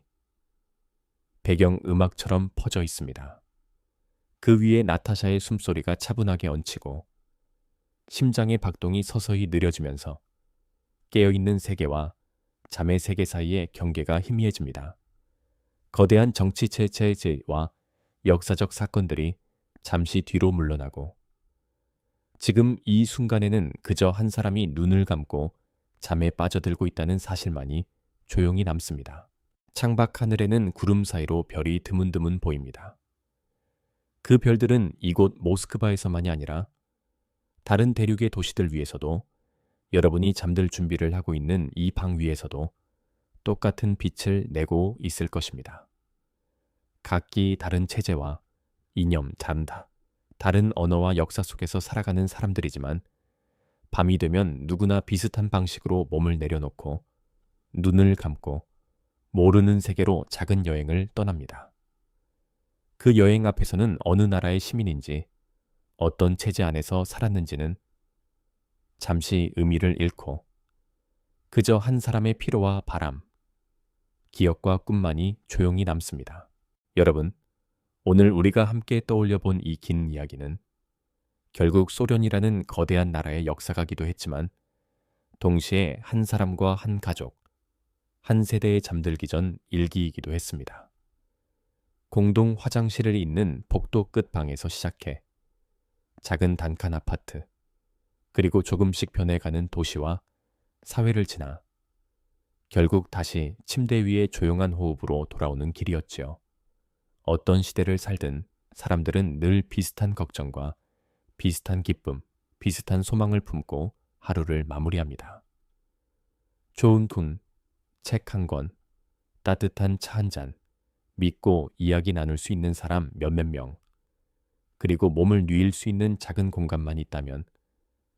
배경 음악처럼 퍼져 있습니다. 그 위에 나타샤의 숨소리가 차분하게 얹히고 심장의 박동이 서서히 느려지면서 깨어있는 세계와 잠의 세계 사이의 경계가 희미해집니다. 거대한 정치 체제와 역사적 사건들이 잠시 뒤로 물러나고 지금 이 순간에는 그저 한 사람이 눈을 감고 잠에 빠져들고 있다는 사실만이 조용히 남습니다. 창밖 하늘에는 구름 사이로 별이 드문드문 보입니다. 그 별들은 이곳 모스크바에서만이 아니라 다른 대륙의 도시들 위에서도 여러분이 잠들 준비를 하고 있는 이 방 위에서도 똑같은 빛을 내고 있을 것입니다. 각기 다른 체제와 이념, 다른 언어와 역사 속에서 살아가는 사람들이지만 밤이 되면 누구나 비슷한 방식으로 몸을 내려놓고 눈을 감고 모르는 세계로 작은 여행을 떠납니다. 그 여행 앞에서는 어느 나라의 시민인지 어떤 체제 안에서 살았는지는 잠시 의미를 잃고 그저 한 사람의 피로와 바람, 기억과 꿈만이 조용히 남습니다. 여러분, 오늘 우리가 함께 떠올려 본 이 긴 이야기는 결국 소련이라는 거대한 나라의 역사가기도 했지만 동시에 한 사람과 한 가족, 한 세대에 잠들기 전 일기이기도 했습니다. 공동 화장실을 잇는 복도 끝 방에서 시작해 작은 단칸 아파트, 그리고 조금씩 변해가는 도시와 사회를 지나 결국 다시 침대 위의 조용한 호흡으로 돌아오는 길이었지요. 어떤 시대를 살든 사람들은 늘 비슷한 걱정과 비슷한 기쁨, 비슷한 소망을 품고 하루를 마무리합니다. 좋은 군, 책 한 권, 따뜻한 차 한 잔, 믿고 이야기 나눌 수 있는 사람 몇몇 명, 그리고 몸을 누일 수 있는 작은 공간만 있다면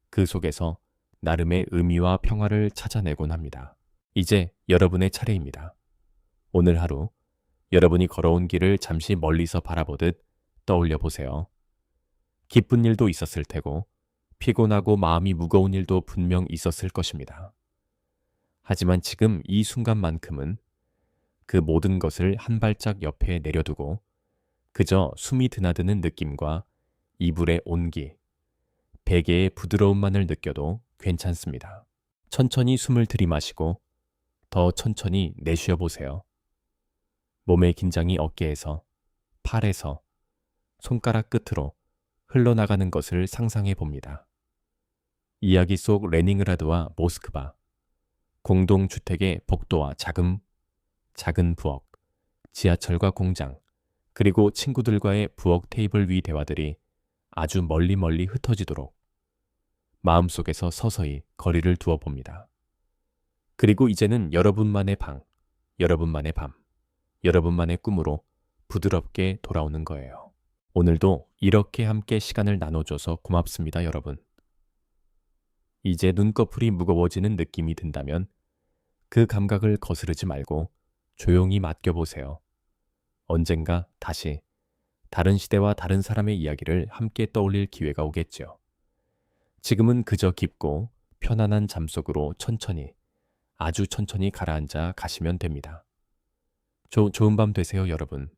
그 속에서 나름의 의미와 평화를 찾아내곤 합니다. 이제 여러분의 차례입니다. 오늘 하루 여러분이 걸어온 길을 잠시 멀리서 바라보듯 떠올려 보세요. 기쁜 일도 있었을 테고 피곤하고 마음이 무거운 일도 분명 있었을 것입니다. 하지만 지금 이 순간만큼은 그 모든 것을 한 발짝 옆에 내려두고 그저 숨이 드나드는 느낌과 이불의 온기, 베개의 부드러움만을 느껴도 괜찮습니다. 천천히 숨을 들이마시고 더 천천히 내쉬어 보세요. 몸의 긴장이 어깨에서, 팔에서, 손가락 끝으로 흘러나가는 것을 상상해 봅니다. 이야기 속 레닌그라드와 모스크바, 공동주택의 복도와 작은 부엌, 지하철과 공장, 그리고 친구들과의 부엌 테이블 위 대화들이 아주 멀리 멀리 흩어지도록 마음속에서 서서히 거리를 두어 봅니다. 그리고 이제는 여러분만의 방, 여러분만의 밤, 여러분만의 꿈으로 부드럽게 돌아오는 거예요. 오늘도 이렇게 함께 시간을 나눠줘서 고맙습니다, 여러분. 이제 눈꺼풀이 무거워지는 느낌이 든다면 그 감각을 거스르지 말고 조용히 맡겨보세요. 언젠가 다시 다른 시대와 다른 사람의 이야기를 함께 떠올릴 기회가 오겠죠. 지금은 그저 깊고 편안한 잠 속으로 천천히, 아주 천천히 가라앉아 가시면 됩니다. 좋은 밤 되세요, 여러분.